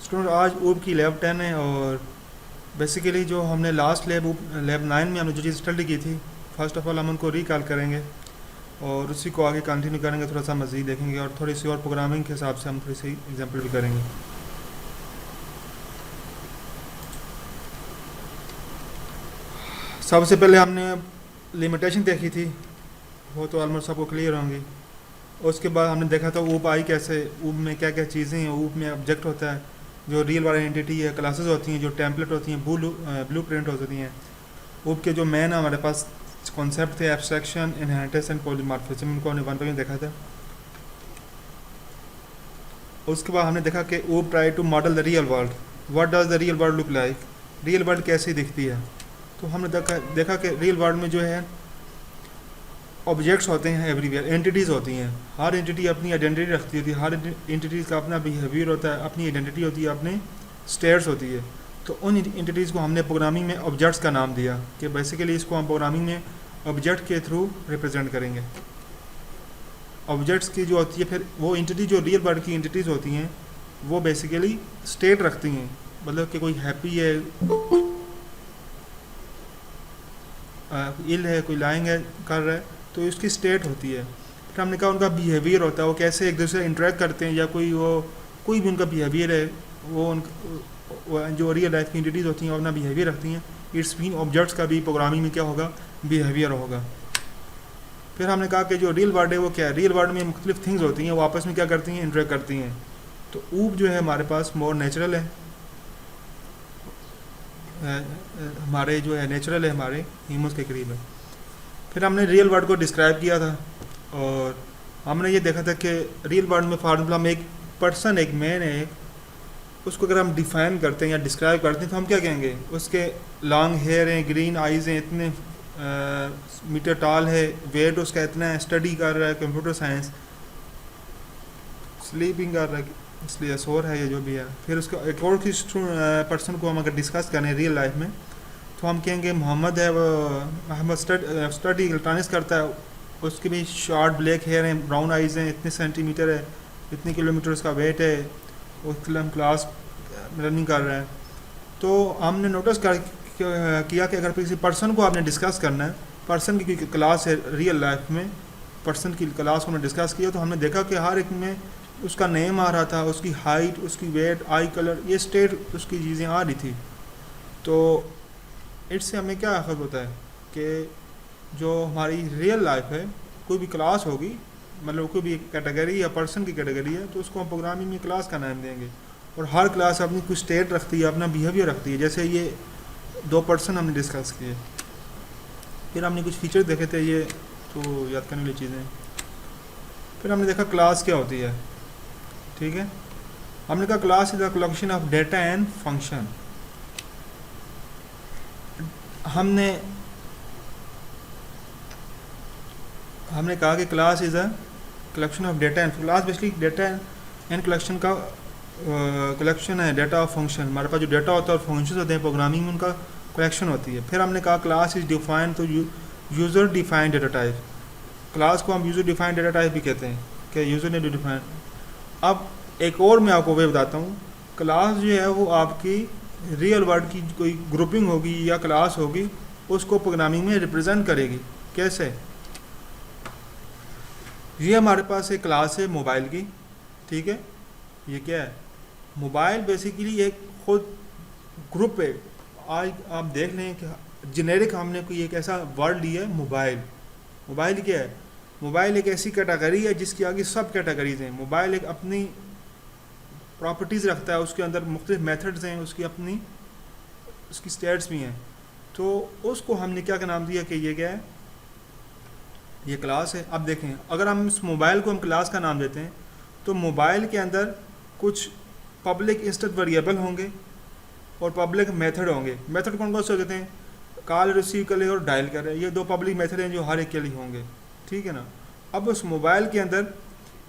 Student आज ऊब की लैब 10 है और बेसिकली जो हमने लास्ट लैब 9 में हमने जो चीज़ स्टडी की थी, फर्स्ट ऑफ ऑल हम उनको रिकॉल करेंगे और उसी को आगे कंटिन्यू करेंगे, थोड़ा सा मज़ीद देखेंगे और थोड़ी सी और प्रोग्रामिंग के हिसाब से हम थोड़ी सी एग्जांपल भी करेंगे। सबसे पहले हमने लिमिटेशन देखी थी, वो तो ऑलमोस्ट सबको क्लियर होंगी। उसके बाद हमने देखा था ऊब आई कैसे, ऊब में क्या क्या चीज़ें हैं। ऊब में ऑब्जेक्ट होता है जो रियल वाला एंटिटी है, क्लासेस होती हैं जो टेम्पलेट होती हैं, ब्लू प्रिंट होती हैं। ऊब के जो मेन हमारे पास कॉन्सेप्ट थे एब्स्ट्रैक्शन, इनहेरिटेंस एंड पॉलीमॉर्फिज्म, इनको हमने वन पे देखा था। उसके बाद हमने देखा कि we try to model the real world, what does the real world look like, real world कैसी दिखती है। तो हमने देखा कि रियल वर्ल्ड में जो है ऑब्जेक्ट्स होते हैं एवरीवेयर, एंटिटीज़ होती हैं, हर एंटिटी अपनी आइडेंटिटी रखती होती है, हर एंटिटीज़ का अपना बिहेवियर होता है, अपनी आइडेंटिटी होती है, अपने स्टेट्स होती है। तो उन एंटिटीज़ को हमने प्रोग्रामिंग में ऑब्जेक्ट्स का नाम दिया कि बेसिकली इसको हम प्रोग्रामिंग में ऑब्जेक्ट के थ्रू रिप्रेजेंट करेंगे। ऑब्जेक्ट्स की जो होती है, फिर वो एंटिटी जो रियल वर्ल्ड की एंटिटीज़ होती हैं वो बेसिकली स्टेट रखती हैं, मतलब कि कोई हैप्पी है, इल है, कोई लाइंग है, कर रहा है, तो इसकी स्टेट होती है। फिर हमने कहा उनका बिहेवियर होता है, वो कैसे एक दूसरे से इंटरेक्ट करते हैं, या कोई भी उनका बिहेवियर है, वो जो रियल लाइफ की एंटिटीज़ होती हैं अपना बिहेवियर रखती हैं। इट्स मीन ऑब्जेक्ट्स का भी प्रोग्रामिंग में क्या होगा, बिहेवियर होगा। फिर हमने कहा कि जो रियल वर्ल्ड है वो क्या है, रियल वर्ल्ड में मुख्तलिफ थिंग्स होती हैं, वो आपस में क्या करती हैं, इंटरेक्ट करती हैं। तो ऊब जो है हमारे पास मोर नेचुरल है, हमारे जो है नेचुरल है, हमारे ह्यूमंस के करीब है। फिर हमने रियल वर्ल्ड को डिस्क्राइब किया था और हमने ये देखा था कि रियल वर्ल्ड में फार्मूला में एक पर्सन, एक मैन है, उसको अगर हम डिफाइन करते हैं या डिस्क्राइब करते हैं तो हम क्या कहेंगे, उसके लॉन्ग हेयर हैं, ग्रीन आइज़ हैं, इतने मीटर टॉल है, वेट उसका इतना है, स्टडी कर रहा है कंप्यूटर साइंस, स्लीपिंग कर रहा है, इसलिए सोर है, ये जो भी है। फिर उसका एक और किस पर्सन को हम अगर डिस्कस करें रियल लाइफ में तो हम कहेंगे मोहम्मद है, वो मोहम्मद स्टडी इलेक्ट्रॉनिक्स करता है, उसके भी शॉर्ट ब्लैक हेयर हैं, ब्राउन आइज़ हैं, इतने सेंटीमीटर है, इतने किलोमीटर उसका वेट है, उसके हम क्लास रनिंग कर रहा है। तो हमने नोटिस किया कि अगर किसी पर्सन को आपने डिस्कस करना है, पर्सन की कोई क्लास है रियल लाइफ में, पर्सन की क्लास को हमने डिस्कस किया तो हमने देखा कि हर एक में उसका नेम आ रहा था, उसकी हाइट, उसकी वेट, आई कलर, ये स्टेट उसकी चीज़ें आ रही थी। तो इससे हमें क्या अखज़ होता है कि जो हमारी रियल लाइफ है, कोई भी क्लास होगी, मतलब कोई भी कैटेगरी या पर्सन की कैटेगरी है, तो उसको हम प्रोग्रामिंग में क्लास का नाम देंगे। और हर क्लास अपनी कुछ स्टेट रखती है, अपना बिहेवियर रखती है। जैसे ये दो पर्सन हमने डिस्कस किए, फिर हमने कुछ फीचर देखे थे, ये तो याद करने वाली चीज़ें। फिर हमने देखा क्लास क्या होती है, ठीक है। हमने कहा class is the collection of data and function. हमने कहा कि class is a collection of data and, class basically data and collection का कलेक्शन है, डेटा ऑफ फंक्शन। हमारे पास जो डेटा होता है और फंक्शन होते हैं प्रोग्रामिंग में, उनका कलेक्शन होती है। फिर हमने कहा क्लास इज़ डिफाइंड तो user defined data type, class को हम यूज़र डिफाइंड डेटा टाइप भी कहते हैं कि यूज़र ने डिफाइंड। अब एक और मैं आपको वे बताता हूँ, क्लास जो है वो आपकी रियल वर्ल्ड की कोई ग्रुपिंग होगी या क्लास होगी, उसको प्रोग्रामिंग में रिप्रेजेंट करेगी। कैसे, ये हमारे पास एक क्लास है मोबाइल की, ठीक है। ये क्या है, मोबाइल बेसिकली एक खुद ग्रुप है। आज आप देख लें कि जेनेरिक हमने कोई एक ऐसा वर्ड लिया है मोबाइल। मोबाइल क्या है, मोबाइल एक ऐसी कैटेगरी है जिसकी आगे सब कैटेगरीज हैं। मोबाइल एक अपनी प्रॉपर्टीज़ रखता है, उसके अंदर मुख्तलिफ मेथड्स हैं, उसकी स्टेट्स भी हैं। तो उसको हमने क्या का नाम दिया कि ये क्या है, ये क्लास है। अब देखें, अगर हम इस मोबाइल को हम क्लास का नाम देते हैं तो मोबाइल के अंदर कुछ पब्लिक इंस्टेंट वेरिएबल होंगे और पब्लिक मेथड होंगे। मेथड कौन कौन से होते हैं, कॉल, रिसीव करे और डायल करे, ये दो पब्लिक मेथड हैं जो हर एक के लिए होंगे, ठीक है ना। अब उस मोबाइल के अंदर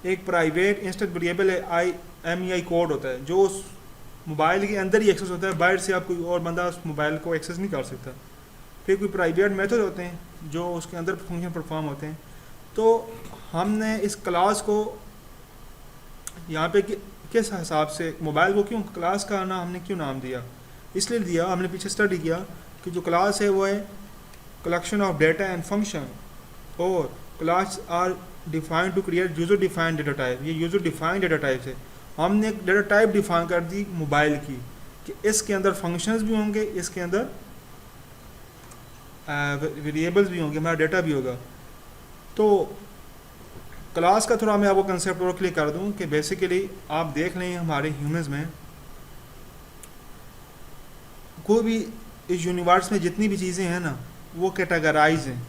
एक प्राइवेट इंस्टेंट वेरिएबल है, IMEI कोड होता है, जो उस मोबाइल के अंदर ही एक्सेस होता है, बाहर से आप कोई और बंदा उस मोबाइल को एक्सेस नहीं कर सकता। फिर कोई प्राइवेट मेथड होते हैं जो उसके अंदर फंक्शन परफॉर्म होते हैं। तो हमने इस क्लास को यहाँ पे किस हिसाब से मोबाइल को क्यों क्लास का ना हमने क्यों नाम दिया, इसलिए दिया, हमने पीछे स्टडी किया कि जो क्लास है वो है collection of data and function, और class are defined to create user defined data type. ये यूज़र डिफाइंड डेटा टाइप है, हमने एक डेटा टाइप डिफाइन कर दी मोबाइल की कि इसके अंदर फंक्शंस भी होंगे, इसके अंदर वेरिएबल्स भी होंगे, हमारा डेटा भी होगा। तो क्लास का थोड़ा मैं आपको कंसेप्ट और क्लियर कर दूं कि बेसिकली आप देख लें हमारे ह्यूमंस में कोई भी इस यूनिवर्स में जितनी भी चीज़ें हैं ना वो कैटेगराइज हैं।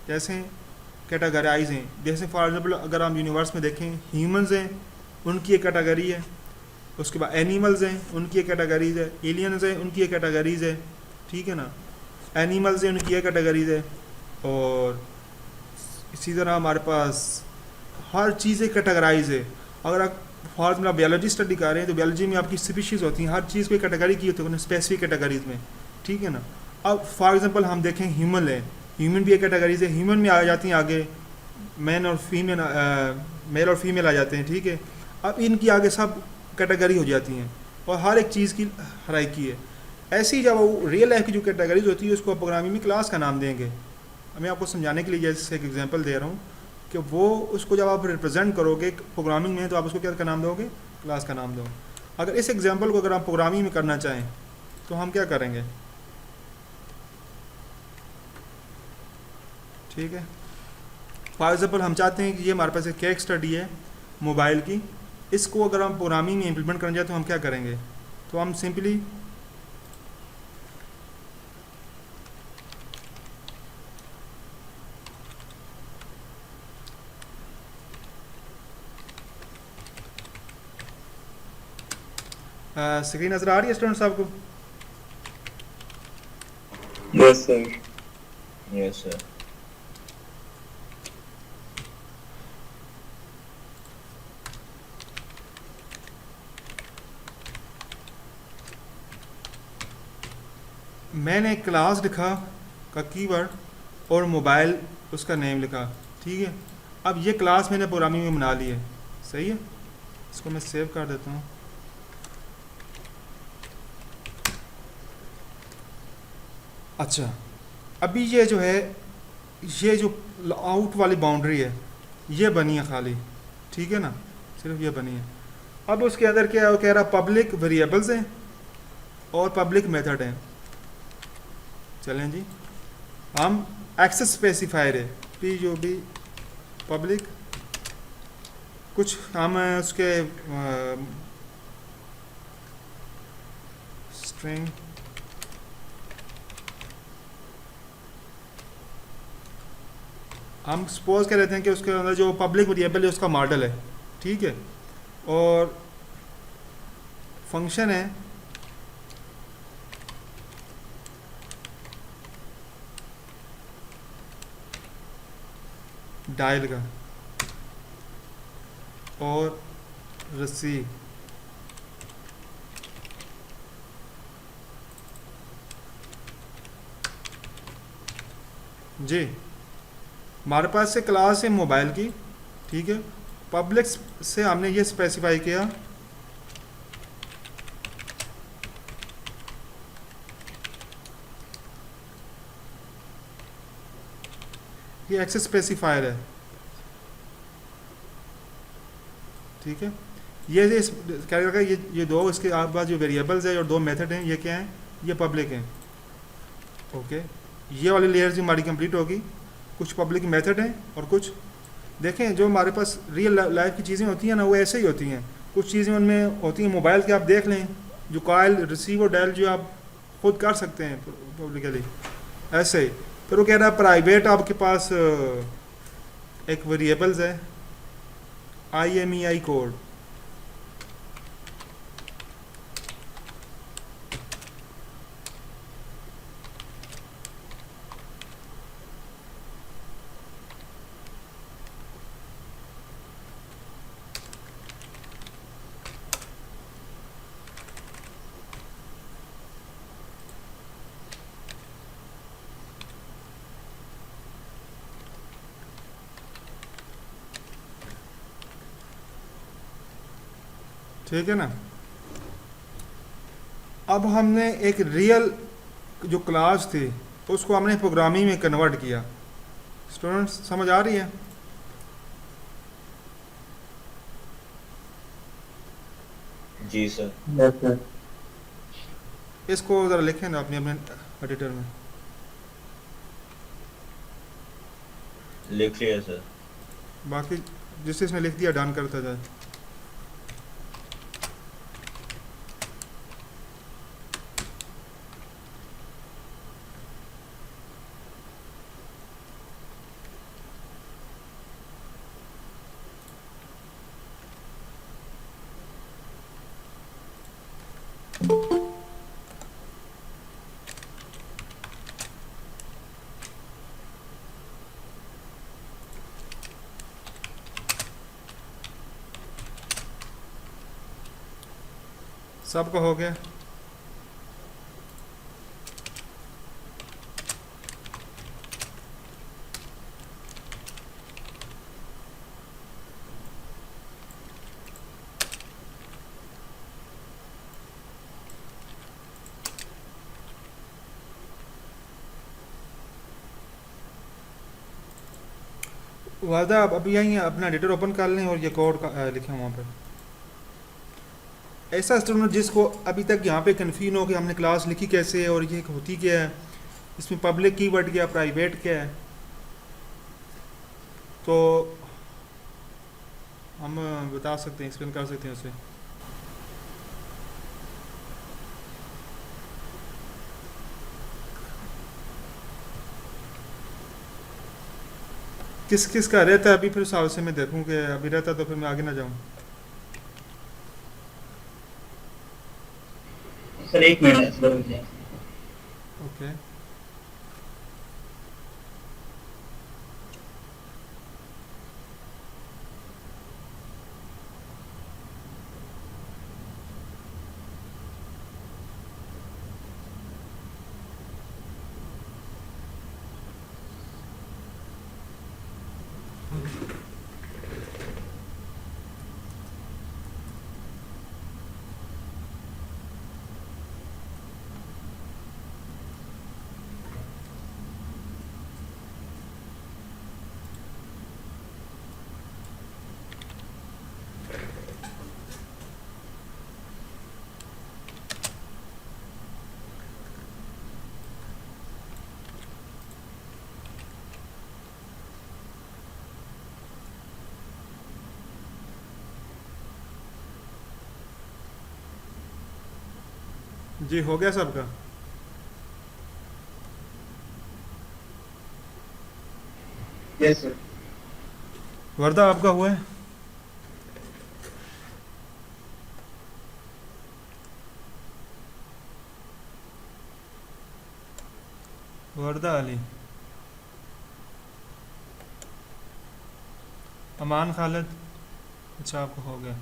जैसे कैटेगराइज हैं, जैसे फॉर एग्जांपल अगर हम यूनिवर्स में देखें ह्यूमंस हैं उनकी एक कैटेगरी है, उसके बाद एनिमल्स हैं उनकी एक कैटेगरीज है, एलियंस हैं उनकी एक कैटेगरीज है, ठीक है ना, एनिमल्स हैं उनकी एक कैटेगरीज है, और इसी तरह हमारे पास हर चीज़ एक कैटेगराइज है। अगर आप फॉर एग्जाम्पल बायोलॉजी स्टडी कर रहे हैं तो बायोलॉजी में आपकी स्पीशीज़ होती हैं, हर चीज़ को कैटेगरी की होती है स्पेसिफिक कैटेगरीज में, ठीक है ना। अब फॉर एग्जांपल हम देखें ह्यूमन है, ह्यूमन भी एक कैटेगरीज है, ह्यूमन में आ जाती हैं आगे मैन और फीमेल, मेल और फीमेल आ जाते हैं, ठीक है। अब इनकी आगे सब कैटेगरी हो जाती हैं और हर एक चीज़ की हराइकी है। ऐसे ही जब वो रियल लाइफ की जो कैटेगरीज होती है उसको प्रोग्रामिंग में क्लास का नाम देंगे। मैं आपको समझाने के लिए जैसे एक एग्जांपल दे रहा हूँ कि वो उसको जब आप रिप्रेजेंट करोगे प्रोग्रामिंग में तो आप उसको क्या का नाम दोगे, क्लास का नाम दोगे। अगर इस एग्जांपल को अगर आप प्रोग्रामिंग में करना चाहें तो हम क्या करेंगे, ठीक है। फॉर एग्जांपल हम चाहते हैं कि ये हमारे पास एक केस स्टडी है मोबाइल की, इसको अगर हम प्रोग्रामिंग में इम्प्लीमेंट करना चाहें तो हम क्या करेंगे, तो हम सिंपली स्क्रीन नज़र आ रही है स्टूडेंट साहब को? Yes sir, yes sir. मैंने क्लास लिखा का कीवर्ड और मोबाइल उसका नेम लिखा, ठीक है। अब ये क्लास मैंने प्रोग्रामिंग में बना ली है, सही है। इसको मैं सेव कर देता हूँ। अच्छा, अभी ये जो है ये जो आउट वाली बाउंड्री है ये बनी है खाली, ठीक है ना, सिर्फ ये बनी है। अब उसके अंदर क्या है, वो कह रहा पब्लिक वेरिएबल्स हैं और पब्लिक मेथड हैं। चलें जी, हम एक्सेस स्पेसिफायर है पी जो भी पब्लिक, कुछ हम उसके स्ट्रिंग हम सपोज कर लेते हैं कि उसके अंदर जो पब्लिक वेरिएबल है उसका मॉडल है, ठीक है, और फंक्शन है डायल का और रिसीव। जी, हमारे पास से क्लास है मोबाइल की, ठीक है। पब्लिक से हमने ये स्पेसिफाई किया ये एक्सेस स्पेसिफायर है, ठीक है। ये क्या करेगा, ये दो इसके पास जो वेरिएबल्स है और दो मेथड हैं, ये क्या हैं, ये पब्लिक हैं, ओके। ये वाली लेयर जो हमारी कंप्लीट होगी, कुछ पब्लिक मेथड हैं और कुछ देखें जो हमारे पास रियल लाइफ की चीज़ें होती हैं ना वो ऐसे ही होती हैं। कुछ चीज़ें उनमें होती हैं मोबाइल के, आप देख लें जो कॉल रिसीव और डायल जो आप खुद कर सकते हैं पब्लिकली, ऐसे ही। फिर वो कह रहा है प्राइवेट आपके पास एक वेरिएबल्स है IMEI कोड, ठीक है ना। अब हमने एक रियल जो क्लास थी उसको हमने प्रोग्रामिंग में कन्वर्ट किया। स्टूडेंट्स समझ आ रही है? जी सर। Yes sir. इसको ज़रा लिखें ना अपने अपने एडिटर में। लिख लिया सर। बाकी जिस जिसने लिख दिया डन करता जाए। सबका हो गया? वादा अब यहीं अपना एडिटर ओपन कर लें और ये कोड लिखें वहाँ पर। ऐसा स्टूडेंट जिसको अभी तक यहाँ पे कन्फ्यूजन हो कि हमने क्लास लिखी कैसे है और ये होती क्या है, इसमें पब्लिक कीवर्ड क्या, प्राइवेट क्या है, तो हम बता सकते हैं, एक्सप्लेन कर सकते हैं उसे। किस किस का रहता है अभी, फिर उस हिसाब से मैं देखूँ कि अभी रहता तो फिर मैं आगे ना जाऊँ। सर एक मिनट सर। ओके जी, हो गया सबका? Yes sir. वर्दा आपका हुआ है? वर्दा अली, अमान खालिद, अच्छा आपको हो गया।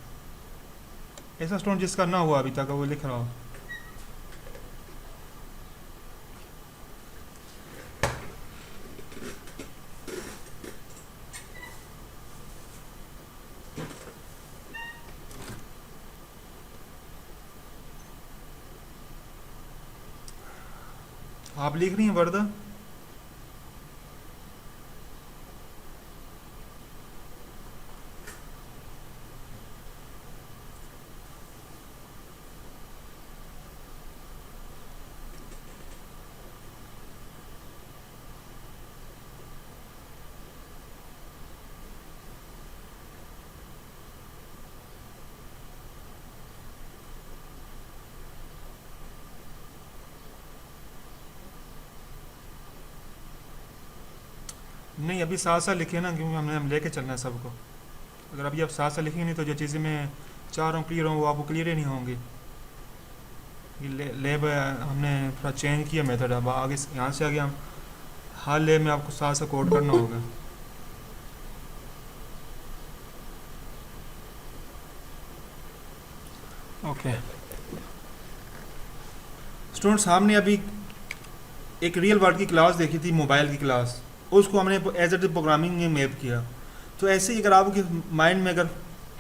ऐसा स्टूडेंट जिसका ना हुआ अभी तक वो लिख रहा हो। आप लिख रही हैं वर्दा? नहीं, अभी साथ साथ लिखे ना, क्योंकि हम लेके चलना है सबको। अगर अभी आप साथ साथ लिखेंगे नहीं तो जो चीज़ें मैं चाह रहा हूँ क्लियर हूँ वो आपको क्लियर ही नहीं होंगी। ये लेब हमने थोड़ा चेंज किया मेथड, अब आगे यहाँ से आगे हम हर लेब में आपको साथ साथ कोड करना होगा। ओके स्टूडेंट्स, हमने अभी एक रियल वर्ल्ड की क्लास देखी थी, मोबाइल की क्लास, उसको हमने एज ए प्रोग्रामिंग में मैप किया। तो ऐसे ही अगर आपके माइंड में, अगर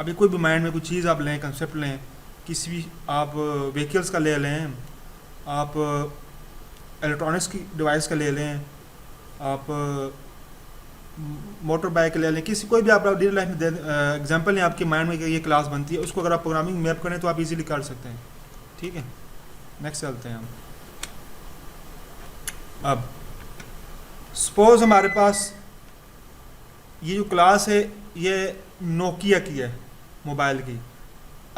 अभी कोई भी माइंड में कोई चीज़ आप लें, कंसेप्ट लें, किसी भी आप व्हीकल्स का ले लें, आप इलेक्ट्रॉनिक्स की डिवाइस का ले लें, आप मोटर बाइक ले लें, किसी कोई भी आप डेली लाइफ में एग्जांपल लें आपके माइंड में कि ये क्लास बनती है, उसको अगर आप प्रोग्रामिंग मैप करें तो आप इजीली कर सकते हैं। ठीक है, नेक्स्ट चलते हैं हम। अब सपोज हमारे पास ये जो क्लास है ये नोकिया की है, मोबाइल की।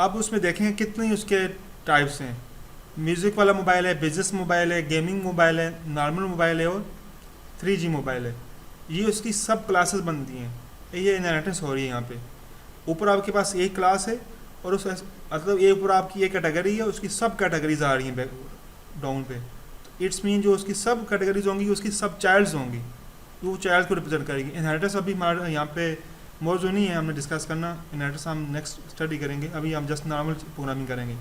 अब उसमें देखें कितने उसके टाइप्स हैं। म्यूज़िक वाला मोबाइल है, बिजनेस मोबाइल है, गेमिंग मोबाइल है, नॉर्मल मोबाइल है और 3G मोबाइल है। ये उसकी सब क्लासेस बनती हैं, ये इनहेरिटेंस हो रही है यहाँ पे। ऊपर आपके पास एक क्लास है और उस मतलब एक ऊपर आपकी एक कैटेगरी है, उसकी सब कैटेगरीज आ रही हैं डाउन पे। इट्स मीन जो उसकी सब कैटेगरीज होंगी उसकी सब चाइल्ड्स होंगी, वो चाइल्ड को रिप्रेजेंट करेगी। इनहेरिटेंस अभी हमारे यहाँ पे मौजूद नहीं है, हमने डिस्कस करना। इनहेरिटेंस हम नेक्स्ट स्टडी करेंगे, अभी हम जस्ट नॉर्मल प्रोग्रामिंग करेंगे।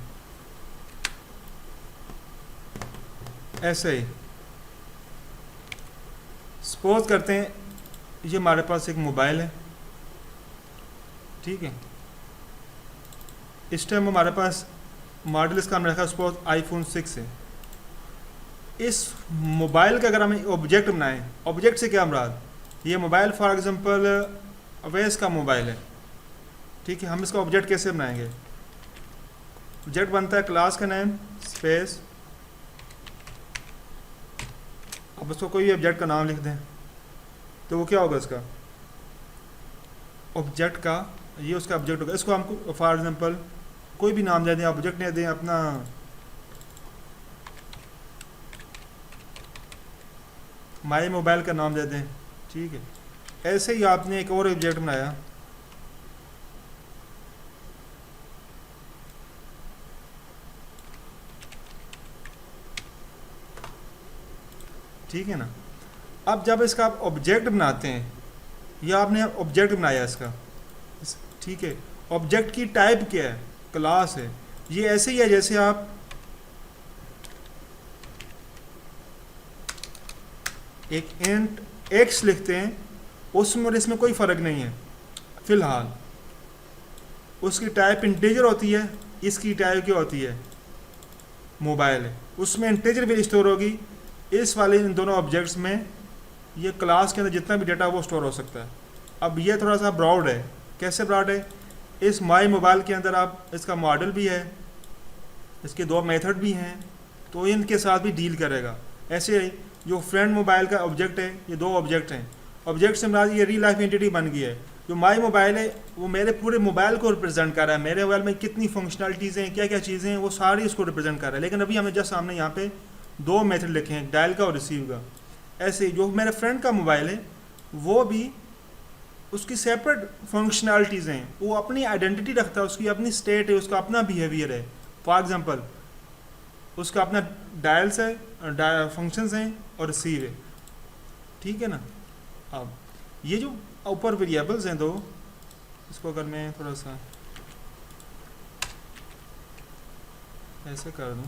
ऐसे ही सपोज करते हैं ये हमारे पास एक मोबाइल है, ठीक है। इस टाइम हमारे पास मॉडल इसका हमने रखा सपोज iPhone 6 है। इस मोबाइल का अगर हम ऑब्जेक्ट बनाएं, ऑब्जेक्ट से क्या मुराद, ये मोबाइल फॉर एग्जांपल अवेस का मोबाइल है, ठीक है। हम इसका ऑब्जेक्ट कैसे बनाएंगे? ऑब्जेक्ट बनता है क्लास का नेम स्पेस, अब उसको कोई भी ऑब्जेक्ट का नाम लिख दें तो वो क्या होगा इसका ऑब्जेक्ट का, ये उसका ऑब्जेक्ट होगा। इसको हमको फॉर एग्जांपल कोई भी नाम दे दें, ऑब्जेक्ट नहीं दें अपना माई मोबाइल का नाम दे दें, ठीक है। ऐसे ही आपने एक और ऑब्जेक्ट बनाया, ठीक है ना। अब जब इसका आप ऑब्जेक्ट बनाते हैं, या आपने ऑब्जेक्ट बनाया इसका, ठीक है। ऑब्जेक्ट की टाइप क्या है? क्लास है। ये ऐसे ही है जैसे आप एक इंट x लिखते हैं, उसमें और इसमें कोई फ़र्क नहीं है फ़िलहाल। उसकी टाइप इंटीजर होती है, इसकी टाइप क्या होती है? मोबाइल है, उसमें इंटीजर भी स्टोर होगी। इस वाले इन दोनों ऑब्जेक्ट्स में ये क्लास के अंदर जितना भी डेटा वो स्टोर हो सकता है। अब ये थोड़ा सा ब्रॉड है। कैसे ब्रॉड है? इस माई मोबाइल के अंदर आप इसका मॉडल भी है, इसके दो मेथड भी हैं, तो इनके साथ भी डील करेगा। ऐसे ही जो फ्रेंड मोबाइल का ऑब्जेक्ट है, ये दो ऑब्जेक्ट हैं। ऑब्जेक्ट से हमारा ये रियल लाइफ एंटिटी बन गई है। जो माई मोबाइल है वो मेरे पूरे मोबाइल को रिप्रेजेंट कर रहा है, मेरे मोबाइल में कितनी फंक्शनलिटीज़ हैं, क्या क्या चीज़ें हैं, वो सारी इसको रिप्रेजेंट कर रहा है। लेकिन अभी हमें जस्ट सामने यहाँ पे दो मेथड लिखे हैं, डायल का और रिसीव का। ऐसे ही जो मेरे फ्रेंड का मोबाइल है वो भी उसकी सेपरेट फंक्शनलिटीज़ हैं, वो अपनी आइडेंटिटी रखता है, उसकी अपनी स्टेट है, उसका अपना बिहेवियर है। फॉर एग्जांपल उसका अपना डायल्स है, फंक्शंस हैं और रिसीव है, ठीक है ना। अब ये जो ऊपर वेरिएबल्स हैं दो, इसको अगर मैं थोड़ा सा ऐसे कर दूं,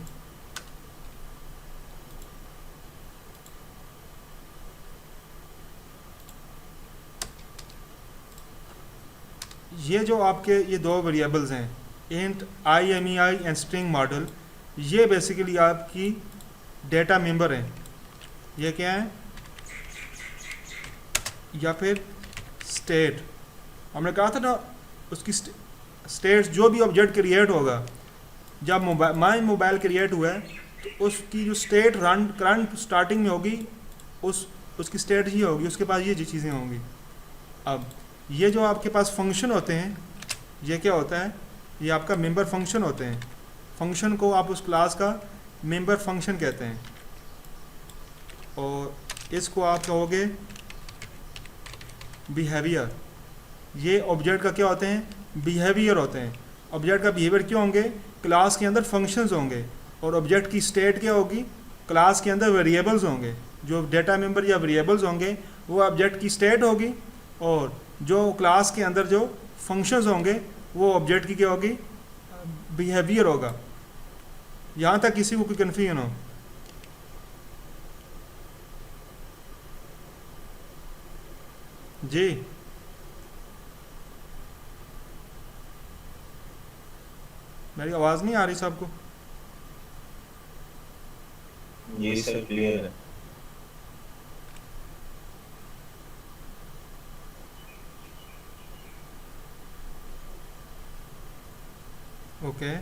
ये जो आपके ये दो वेरिएबल्स हैं int IMEI and string model, ये बेसिकली आपकी डेटा मेंबर हैं। ये क्या है? या फिर स्टेट। हमने कहा था ना उसकी स्टेट जो भी ऑब्जेक्ट क्रिएट होगा, जब माई मोबाइल क्रिएट हुआ है तो उसकी जो स्टेट रन करंट स्टार्टिंग में होगी, उसकी स्टेट ही होगी, उसके पास ये चीज़ें होंगी। अब ये जो आपके पास फंक्शन होते हैं, ये क्या होता है? ये आपका मेंबर फंक्शन होते हैं। फंक्शन को आप उस क्लास का मेंबर फंक्शन कहते हैं, और इसको आप कहोगे बिहेवियर। ये ऑब्जेक्ट का क्या होते हैं? बिहेवियर होते हैं। ऑब्जेक्ट का बिहेवियर क्यों होंगे? क्लास के अंदर फंक्शंस होंगे, और ऑब्जेक्ट की स्टेट क्या होगी? क्लास के अंदर वेरिएबल्स होंगे। जो डेटा मेंबर या वेरिएबल्स होंगे वो ऑब्जेक्ट की स्टेट होगी, और जो क्लास के अंदर जो फंक्शंस होंगे वो ऑब्जेक्ट की क्या होगी? बिहेवियर होगा। यहाँ तक किसी को कोई कन्फ्यूजन हो? जी मेरी आवाज़ नहीं आ रही सबको? जी सर क्लियर है। ओके,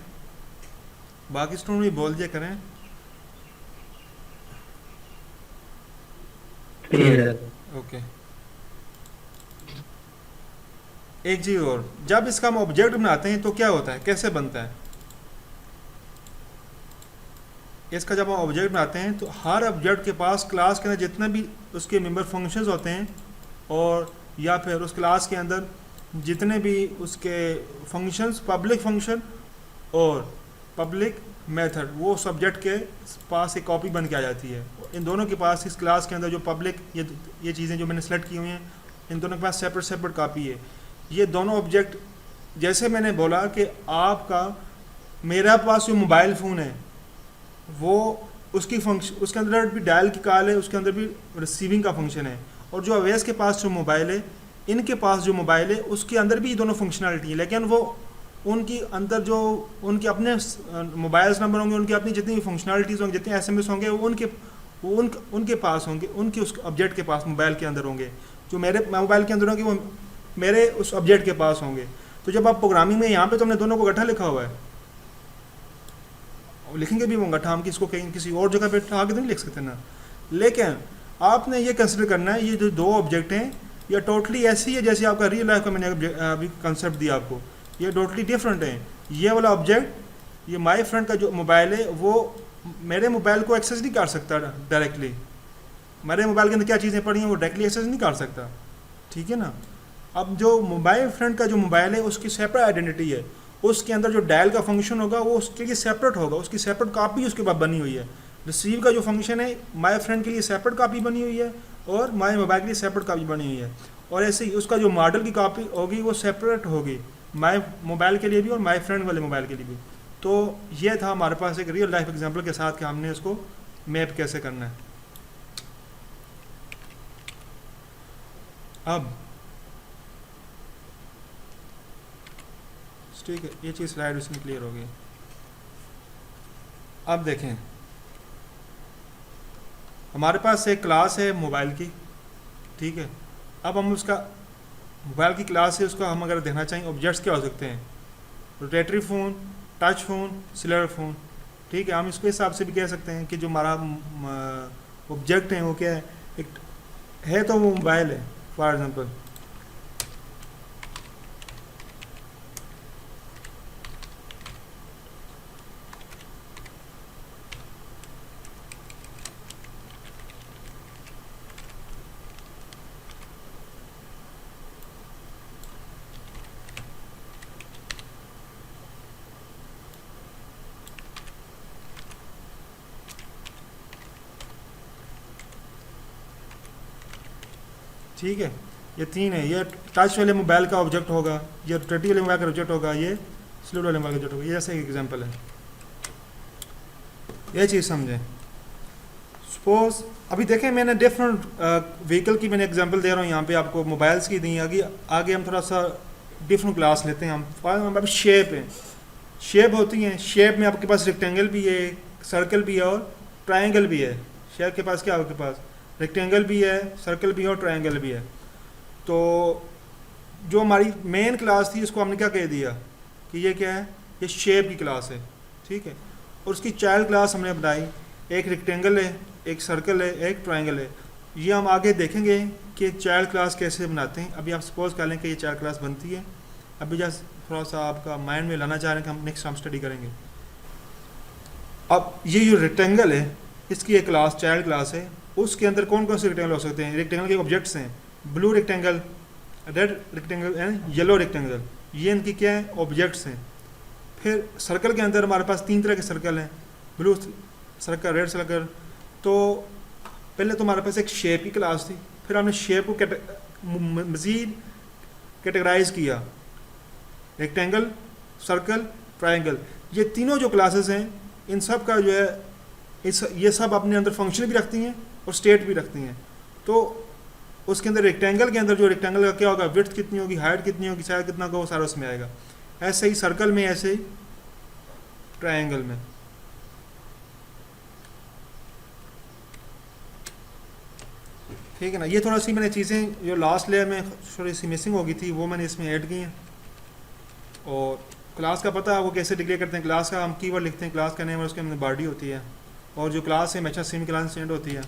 बाकी स्टूडेंट भी बोल दिया करें। क्लियर है। ओके, एक चीज़ और, जब इसका हम ऑब्जेक्ट बनाते हैं तो क्या होता है, कैसे बनता है? इसका जब हम ऑब्जेक्ट बनाते हैं तो हर ऑब्जेक्ट के पास क्लास के अंदर जितने भी उसके मेंबर फंक्शंस होते हैं, और या फिर उस क्लास के अंदर जितने भी उसके फंक्शंस, पब्लिक फंक्शन और पब्लिक मेथड, वो सब्जेक्ट के पास एक कॉपी बन के आ जाती है। इन दोनों के पास इस क्लास के अंदर जो पब्लिक, ये चीज़ें जो मैंने सेलेक्ट की हुई हैं, इन दोनों के पास सेपरेट सेपरेट कॉपी है। ये दोनों ऑब्जेक्ट, जैसे मैंने बोला कि आपका, मेरा पास जो मोबाइल फ़ोन है वो उसकी फंक्शन, उसके अंदर भी डायल की कॉल है, उसके अंदर भी रिसीविंग का फंक्शन है। और जो अवैस के पास जो मोबाइल है, इनके पास जो मोबाइल है उसके अंदर भी दोनों फंक्शनलिटी है, लेकिन वो उनकी अंदर जो उनके अपने मोबाइल्स नंबर होंगे, उनकी अपनी जितनी फंक्शनलिटीज़ होंगे, जितने एसएमएस होंगे, वो उनके पास होंगे, उनके उस ऑब्जेक्ट के पास मोबाइल के अंदर होंगे। जो मेरे मोबाइल के अंदर होंगे वो मेरे उस ऑब्जेक्ट के पास होंगे। तो जब आप प्रोग्रामिंग में यहाँ पे तो हमने दोनों को इकट्ठा लिखा हुआ है, लिखेंगे भी वो इकट्ठा, हम किसको कहीं किसी और जगह पे आगे तो नहीं लिख सकते ना। लेकिन आपने ये कंसिडर करना है, ये जो दो ऑब्जेक्ट हैं ये टोटली ऐसी है जैसे आपका रियल लाइफ का मैंने अभी कंसेप्ट दिया आपको, ये टोटली डिफरेंट है। ये वाला ऑब्जेक्ट, ये माई फ्रेंड का जो मोबाइल है, वो मेरे मोबाइल को एक्सेस नहीं कर सकता डायरेक्टली। मेरे मोबाइल के अंदर क्या चीज़ें पड़ी हैं वो डायरेक्टली एक्सेस नहीं कर सकता, ठीक है ना। अब जो मोबाइल फ्रेंड का जो मोबाइल है उसकी सेपरेट आइडेंटिटी है, उसके अंदर जो डायल का फंक्शन होगा वो उसके लिए सेपरेट होगा, उसकी सेपरेट कॉपी उसके बाद बनी हुई है। रिसीव का जो फंक्शन है माई फ्रेंड के लिए सेपरेट कॉपी बनी हुई है, और माई मोबाइल के लिए सेपरेट कॉपी बनी हुई है। और ऐसे ही उसका जो मॉडल की कॉपी होगी वो सेपरेट होगी, माई मोबाइल के लिए भी और माई फ्रेंड वाले मोबाइल के लिए भी। तो ये था हमारे पास एक रियल लाइफ एग्जाम्पल के साथ कि हमने इसको मैप कैसे करना है। अब ठीक है, ये चीज़ स्लाइड उसमें क्लियर हो गई। अब देखें, हमारे पास एक क्लास है मोबाइल की, ठीक है। अब हम उसका मोबाइल की क्लास है, उसका हम अगर देखना चाहें ऑब्जेक्ट्स क्या हो सकते हैं, rotatory phone, touch phone, cellular phone, ठीक है। हम इसके हिसाब से भी कह सकते हैं कि जो हमारा ऑब्जेक्ट है वो क्या है, एक है तो वो मोबाइल है फॉर एग्ज़ाम्पल। ठीक है, ये तीन है, ये टच वाले मोबाइल का ऑब्जेक्ट होगा, ये रोटेटरी वाले मोबाइल का ऑब्जेक्ट होगा, ये स्लूड वाले मोबाइल का ऑब्जेक्ट होगा। ये जैसे एक एग्जांपल है, ये चीज़ समझें। सपोज अभी देखें मैंने डिफरेंट व्हीकल की मैंने एग्जांपल दे रहा हूँ यहाँ पे आपको, मोबाइल्स की दी। आगे आगे हम थोड़ा सा डिफरेंट क्लास लेते हैं हम। अभी शेप है, शेप होती हैं, शेप में आपके पास रेक्टेंगल भी है, सर्कल भी है और ट्राइंगल भी है। शेप के पास क्या है, आपके पास रेक्टेंगल भी है, सर्कल भी है और ट्रायंगल भी है। तो जो हमारी मेन क्लास थी इसको हमने क्या कह दिया कि ये क्या है, ये शेप की क्लास है, ठीक है। और उसकी चाइल्ड क्लास हमने बनाई, एक रेक्टेंगल है, एक सर्कल है, एक ट्रायंगल है। ये हम आगे देखेंगे कि चाइल्ड क्लास कैसे बनाते हैं। अभी आप सपोज कर लें कि ये चाइल्ड क्लास बनती है। अभी जस्ट थोड़ा सा आपका माइंड में लाना चाह रहे हैं कि हम नेक्स्ट हम स्टडी करेंगे। अब ये जो रेक्टेंगल है इसकी एक क्लास चाइल्ड क्लास है, उसके अंदर कौन कौन से रेक्टेंगल हो सकते हैं। रेक्टेंगल के ऑब्जेक्ट्स हैं, blue rectangle, red rectangle and yellow rectangle, ये इनकी क्या है, ऑब्जेक्ट्स हैं। फिर सर्कल के अंदर हमारे पास तीन तरह के सर्कल हैं, ब्लू सर्कल, रेड सर्कल। तो पहले तो हमारे पास एक शेप की क्लास थी, फिर हमने शेप को मज़ीद कैटेगराइज किया, रेक्टेंगल, सर्कल, ट्रायंगल। ये तीनों जो क्लासेस हैं इन सब का जो है ये सब अपने अंदर फंक्शन भी रखती हैं और स्टेट भी रखती हैं। तो उसके अंदर रेक्टेंगल के अंदर जो रेक्टेंगल का क्या होगा, विड्थ कितनी होगी, हाइट कितनी होगी, साइज कितना होगा, वो सारा उसमें आएगा। ऐसे ही सर्कल में ऐसे ही ट्रायंगल में। ठीक है ना, ये थोड़ा सी मैंने चीज़ें जो लास्ट लेयर में थोड़ी सी मिसिंग हो गई थी वो मैंने इसमें ऐड की हैं। और क्लास का पता है आपको कैसे डिक्लेयर करते हैं, क्लास का हम कीवर्ड लिखते हैं, क्लास का नेम और उसके अंदर बॉडी होती है, और जो क्लास है हमेशा सेमी क्लास सेंड होती है।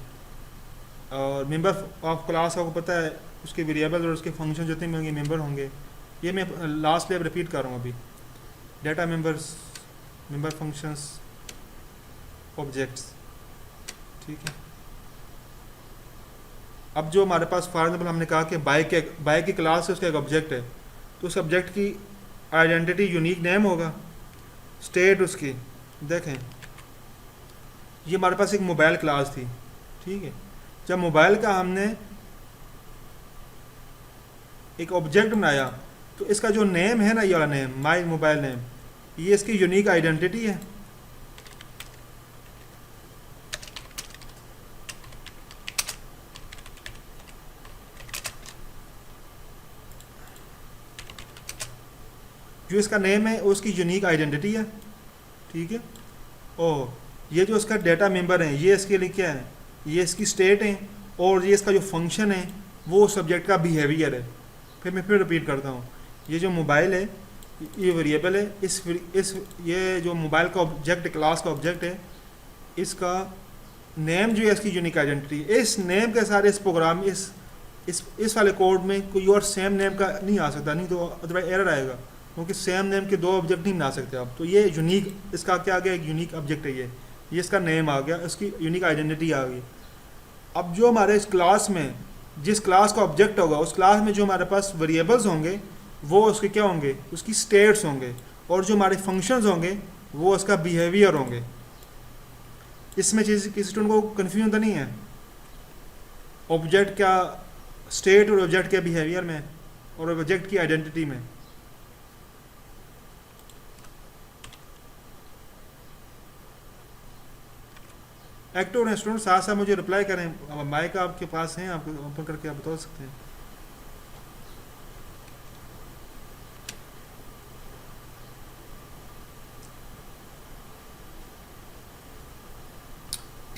और मेंबर ऑफ क्लास आपको पता है उसके वेरिएबल और उसके फंक्शन जितने भी होंगे मेंबर होंगे। ये मैं लास्ट लेयर रिपीट कर रहा हूँ अभी। Data members, member functions, objects. ठीक है, अब जो हमारे पास फॉर एग्जाम्पल हमने कहा कि बाइक की क्लास है, उसका एक ऑब्जेक्ट है, तो उस ऑब्जेक्ट की आइडेंटिटी यूनिक नेम होगा, स्टेट उसकी। देखें ये हमारे पास एक मोबाइल क्लास थी। ठीक है, जब मोबाइल का हमने एक ऑब्जेक्ट बनाया तो इसका जो नेम है ना, ये वाला नेम माई मोबाइल नेम, ये इसकी यूनिक आइडेंटिटी है। जो इसका नेम है उसकी यूनिक आइडेंटिटी है। ठीक है, और ये जो इसका डेटा मेंबर है ये इसके लिए क्या है, ये इसकी स्टेट है, और ये इसका जो फंक्शन है वो सब्जेक्ट का बिहेवियर है। फिर मैं रिपीट करता हूँ, ये जो मोबाइल है ये वेरिएबल है, इस ये जो मोबाइल का ऑब्जेक्ट क्लास का ऑब्जेक्ट है, इसका नेम जो है इसकी यूनिक आइडेंटिटी। इस नेम के सारे इस प्रोग्राम इस वाले कोड में कोई और सेम नेम का नहीं आ सकता, नहीं तो अदरवाइज एरर आएगा, क्योंकि सेम नेम के दो ऑब्जेक्ट नहीं बना सकते आप। तो ये यूनिक, इसका क्या आ गया, एक यूनिक ऑब्जेक्ट है ये इसका नेम आ गया, इसकी यूनिक आइडेंटिटी आ गई। अब जो हमारे इस क्लास में जिस क्लास का ऑब्जेक्ट होगा उस क्लास में जो हमारे पास वेरिएबल्स होंगे वो उसके क्या होंगे, उसकी स्टेट्स होंगे, और जो हमारे फंक्शंस होंगे वो उसका बिहेवियर होंगे। इसमें चीज़ किसी स्टूडेंट को कन्फ्यूजन तो नहीं है, ऑब्जेक्ट क्या स्टेट और ऑब्जेक्ट के बिहेवियर में और ऑब्जेक्ट की आइडेंटिटी में। एक्टिव हैं स्टूडेंट, साथ साथ मुझे रिप्लाई करें। अब माइक आपके पास हैं, आप ओपन करके आप बता सकते हैं।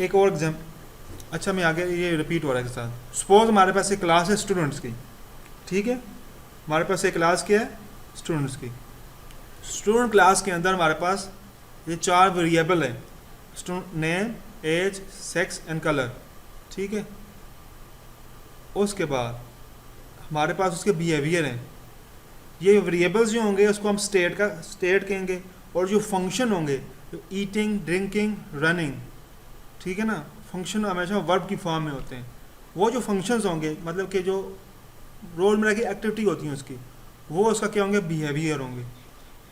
एक और एग्जाम, अच्छा मैं आगे ये रिपीट हो रहा है के साथ। सपोज हमारे पास एक क्लास है स्टूडेंट्स की। ठीक है, हमारे पास एक क्लास क्या है, स्टूडेंट्स की। स्टूडेंट क्लास के अंदर हमारे पास ये 4 वेरिएबल है, student name, age, sex and colour. ठीक है, उसके बाद हमारे पास उसके बिहेवियर हैं। ये वेरिएबल्स जो होंगे उसको हम स्टेट कहेंगे, और जो फंक्शन होंगे ईटिंग, ड्रिंकिंग, रनिंग। ठीक है ना, फंक्शन हमेशा वर्ब की फॉर्म में होते हैं। वो जो फंक्शंस होंगे मतलब कि जो रोल में की एक्टिविटी होती है उसकी, वो उसका क्या होंगे, बिहेवियर होंगे।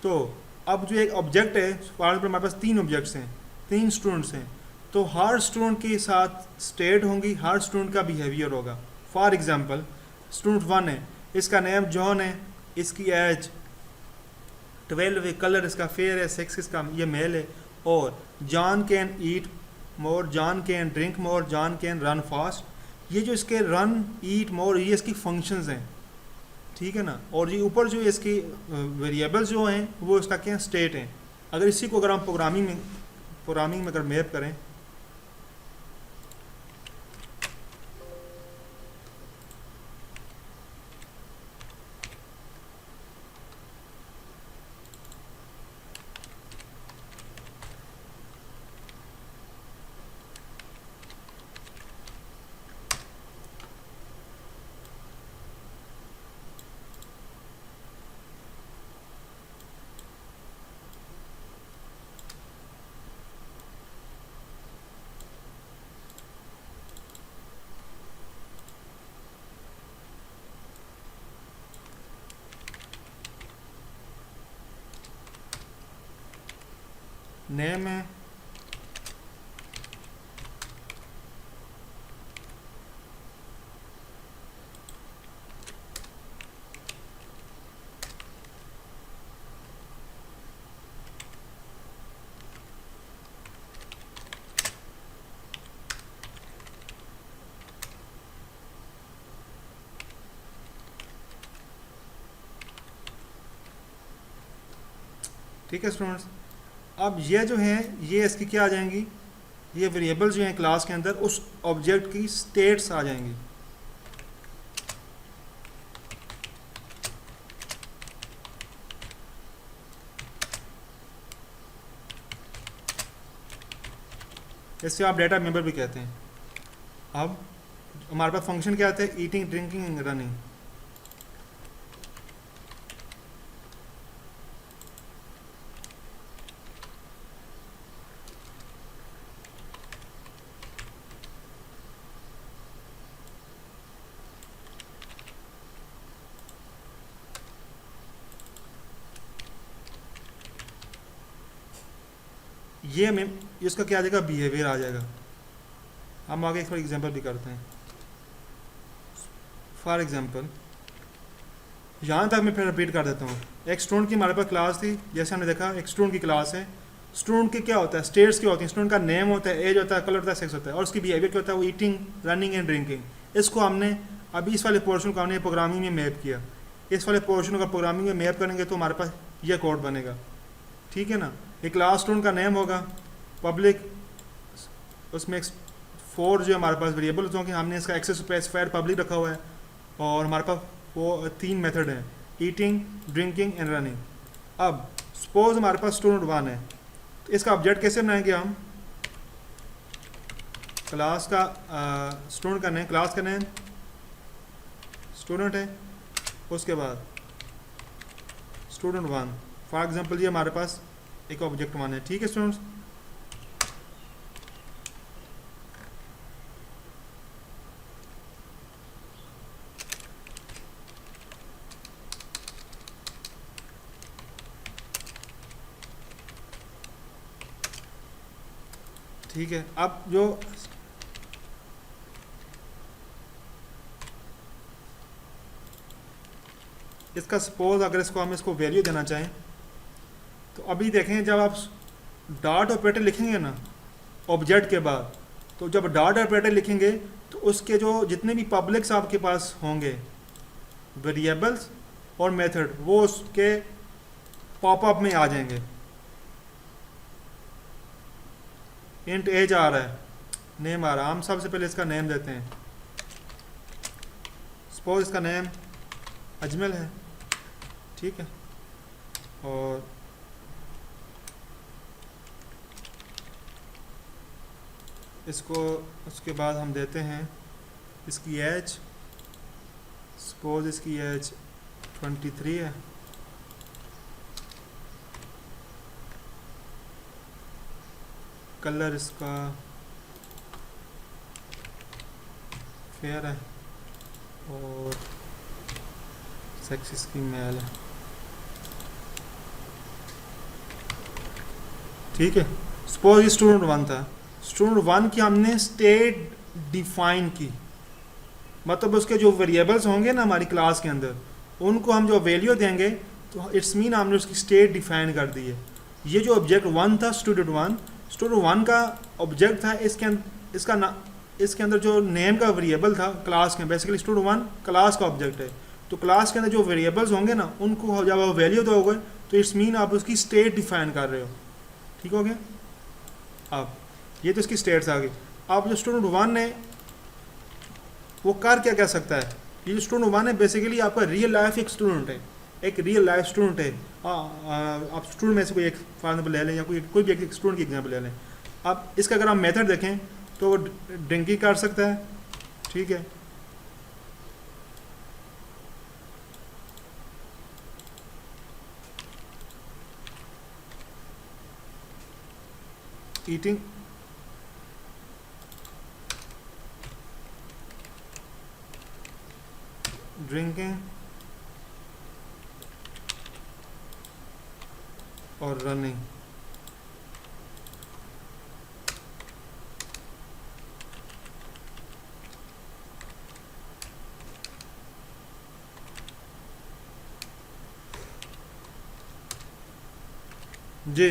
तो अब जो एक ऑब्जेक्ट है, फॉर एग्जाम्पल हमारे पास 3 ऑब्जेक्ट्स हैं, 3 स्टूडेंट्स हैं, तो हर स्टूडेंट के साथ स्टेट होंगी, हर स्टूडेंट का बिहेवियर होगा। फॉर एग्जांपल स्टूडेंट 1 है, इसका नेम जॉन है, इसकी एज 12 है, कलर इसका फेयर है, सेक्स इसका ये मेल है, और John can eat more, John can drink more, John can run fast. ये जो इसके रन, ईट, मोर, ये इसकी फंक्शंस हैं। ठीक है ना, और ये ऊपर जो इसकी वेरिएबल्स जो हैं वो इसका क्या स्टेट हैं। अगर इसी को अगर हम प्रोग्रामिंग में अगर मैप करें, नेम है, ठीक है स्टूडेंट्स। अब ये जो हैं ये इसकी क्या आ जाएंगी, ये वेरिएबल्स जो हैं क्लास के अंदर उस ऑब्जेक्ट की स्टेट्स आ जाएंगी। इससे आप डेटा मेंबर भी कहते हैं। अब हमारे पास फंक्शन क्या आते हैं, ईटिंग, ड्रिंकिंग, रनिंग। ये में इसका क्या आ जाएगा, बिहेवियर आ जाएगा। हम आगे एक एग्जांपल भी करते हैं। फॉर एग्जांपल यहाँ तक मैं फिर रिपीट कर देता हूँ। एक स्टूडेंट की हमारे पास क्लास थी, जैसे हमने देखा एक स्टूडेंट की क्लास है। स्टूडेंट की क्या होता है, स्टेट्स क्या होती हैं, स्टूडेंट का नेम होता है, एज होता है, कलर होता है, सेक्स होता है, और उसकी बिहेवियर क्या होता है, वो ईटिंग, रनिंग एंड ड्रिंकिंग। इसको हमने अभी इस वाले पोर्शन को हमने प्रोग्रामिंग में मैप किया। इस वाले पोर्शन का प्रोग्रामिंग में मैप करेंगे तो हमारे पास यह कोड बनेगा, ठीक है ना। एक क्लास स्टूडेंट का नेम होगा, पब्लिक, उसमें 4 जो हमारे पास वेरिएबल्स होंगे, हमने इसका एक्सेस स्पेसिफाइड पब्लिक रखा हुआ है, और हमारे पास वो 3 मेथड हैं, ईटिंग, ड्रिंकिंग एंड रनिंग। अब सपोज हमारे पास स्टूडेंट 1 है, तो इसका ऑब्जेक्ट कैसे बनाएंगे हम, क्लास का स्टूडेंट का नेम, क्लास का नेम स्टूडेंट है, उसके बाद स्टूडेंट 1। फॉर एग्जांपल ये हमारे पास एक ऑब्जेक्ट 1 है, ठीक है स्टूडेंट्स। ठीक है, अब जो इसका सपोज अगर इसको हम इसको वैल्यू देना चाहें, तो अभी देखें जब आप डॉट ऑपरेटर लिखेंगे ना ऑब्जेक्ट के बाद, तो जब डॉट ऑपरेटर लिखेंगे तो उसके जो जितने भी पब्लिक्स आपके पास होंगे, वेरिएबल्स और मेथड, वो उसके पॉपअप में आ जाएंगे। इंट एज आ रहा है, नेम आ रहा है, हम सबसे पहले इसका नेम देते हैं। सपोज इसका नेम अजमल है, ठीक है, और इसको उसके बाद हम देते हैं इसकी एज, सपोज इसकी एज 23 है, कलर इसका फेयर है, और सेक्स इसकी मेल है, ठीक है। सपोज ये स्टूडेंट 1 था, स्टूडेंट 1 की हमने स्टेट डिफाइन की, मतलब उसके जो वेरिएबल्स होंगे ना हमारी क्लास के अंदर, उनको हम जो वैल्यू देंगे तो इट्स मीन हमने उसकी स्टेट डिफाइन कर दी है। ये जो ऑब्जेक्ट 1 था, स्टूडेंट 1 का ऑब्जेक्ट था, इसके अंदर जो नेम का वेरिएबल था क्लास के, बेसिकली स्टूडेंट 1 क्लास का ऑब्जेक्ट है। तो क्लास के अंदर जो वेरिएबल्स होंगे ना, उनको जब आप वैल्यू दोगे तो इट्स मीन आप उसकी स्टेट डिफाइन कर रहे हो, ठीक हो गया। अब ये तो इसकी स्टेट्स आ गई। अब जो स्टूडेंट 1 है वो कर क्या सकता है, ये जो स्टूडेंट 1 है बेसिकली आपका रियल लाइफ एक स्टूडेंट है, एक रियल लाइफ स्टूडेंट है। आप स्टूडेंट में से कोई एक फॉर एग्जाम्पल ले लें, या कोई भी एक स्टूडेंट की एग्जाम्पल ले लें। अब इसका अगर हम मेथड देखें तो वो ड्रिंकिंग कर सकता है, ठीक है, ईटिंग, ड्रिंकिंग और रनिंग। जी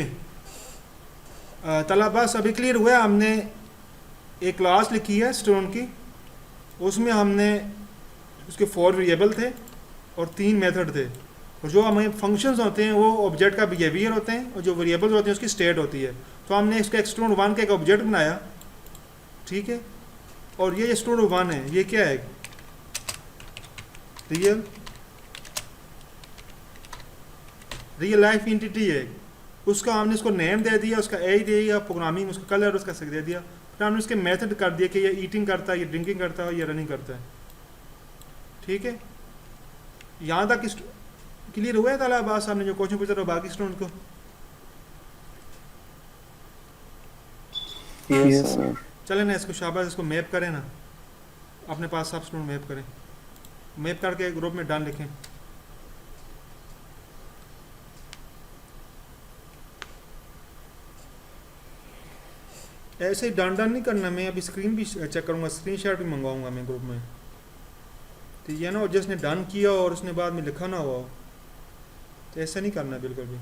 तला बस अभी क्लियर हुआ। हमने एक क्लास लिखी है स्टूडेंट की, उसमें हमने उसके 4 वेरिएबल थे और 3 मेथड थे। और जो हमें फंक्शंस होते हैं वो ऑब्जेक्ट का बिहेवियर होते हैं, और जो वेरिएबल्स होते हैं उसकी स्टेट होती है। तो हमने इसका स्टूडेंट वन का एक ऑब्जेक्ट बनाया, ठीक है, और ये स्टूडेंट वन है, ये क्या है, रियल लाइफ एंटिटी है। उसका हमने इसको नेम दे दिया, उसका एज दे दिया, प्रोग्रामिंग उसका कलर उसका सेक्स दे दिया, फिर हमने उसके मेथड कर दिया कि ये ईटिंग करता है, ये ड्रिंकिंग करता है, ये रनिंग करता है, ठीक है। यहाँ तक क्लियर हुआ है ताला बात? साहब ने जो क्वेश्चन पूछा था बाकी स्टूडेंट को, यस सर। चले ना इसको शाबाश, इसको मैप करें ना, अपने पास सब स्टूडेंट मैप करें, मैप करके ग्रुप में डन लिखें। ऐसे ही डन नहीं करना, मैं अभी स्क्रीन भी चेक करूँगा, स्क्रीन शॉट भी मंगवाऊँगा मैं ग्रुप में, तो ये ना जिसने डन किया और उसने बाद में लिखा ना हुआ, तो ऐसा नहीं करना बिल्कुल भी।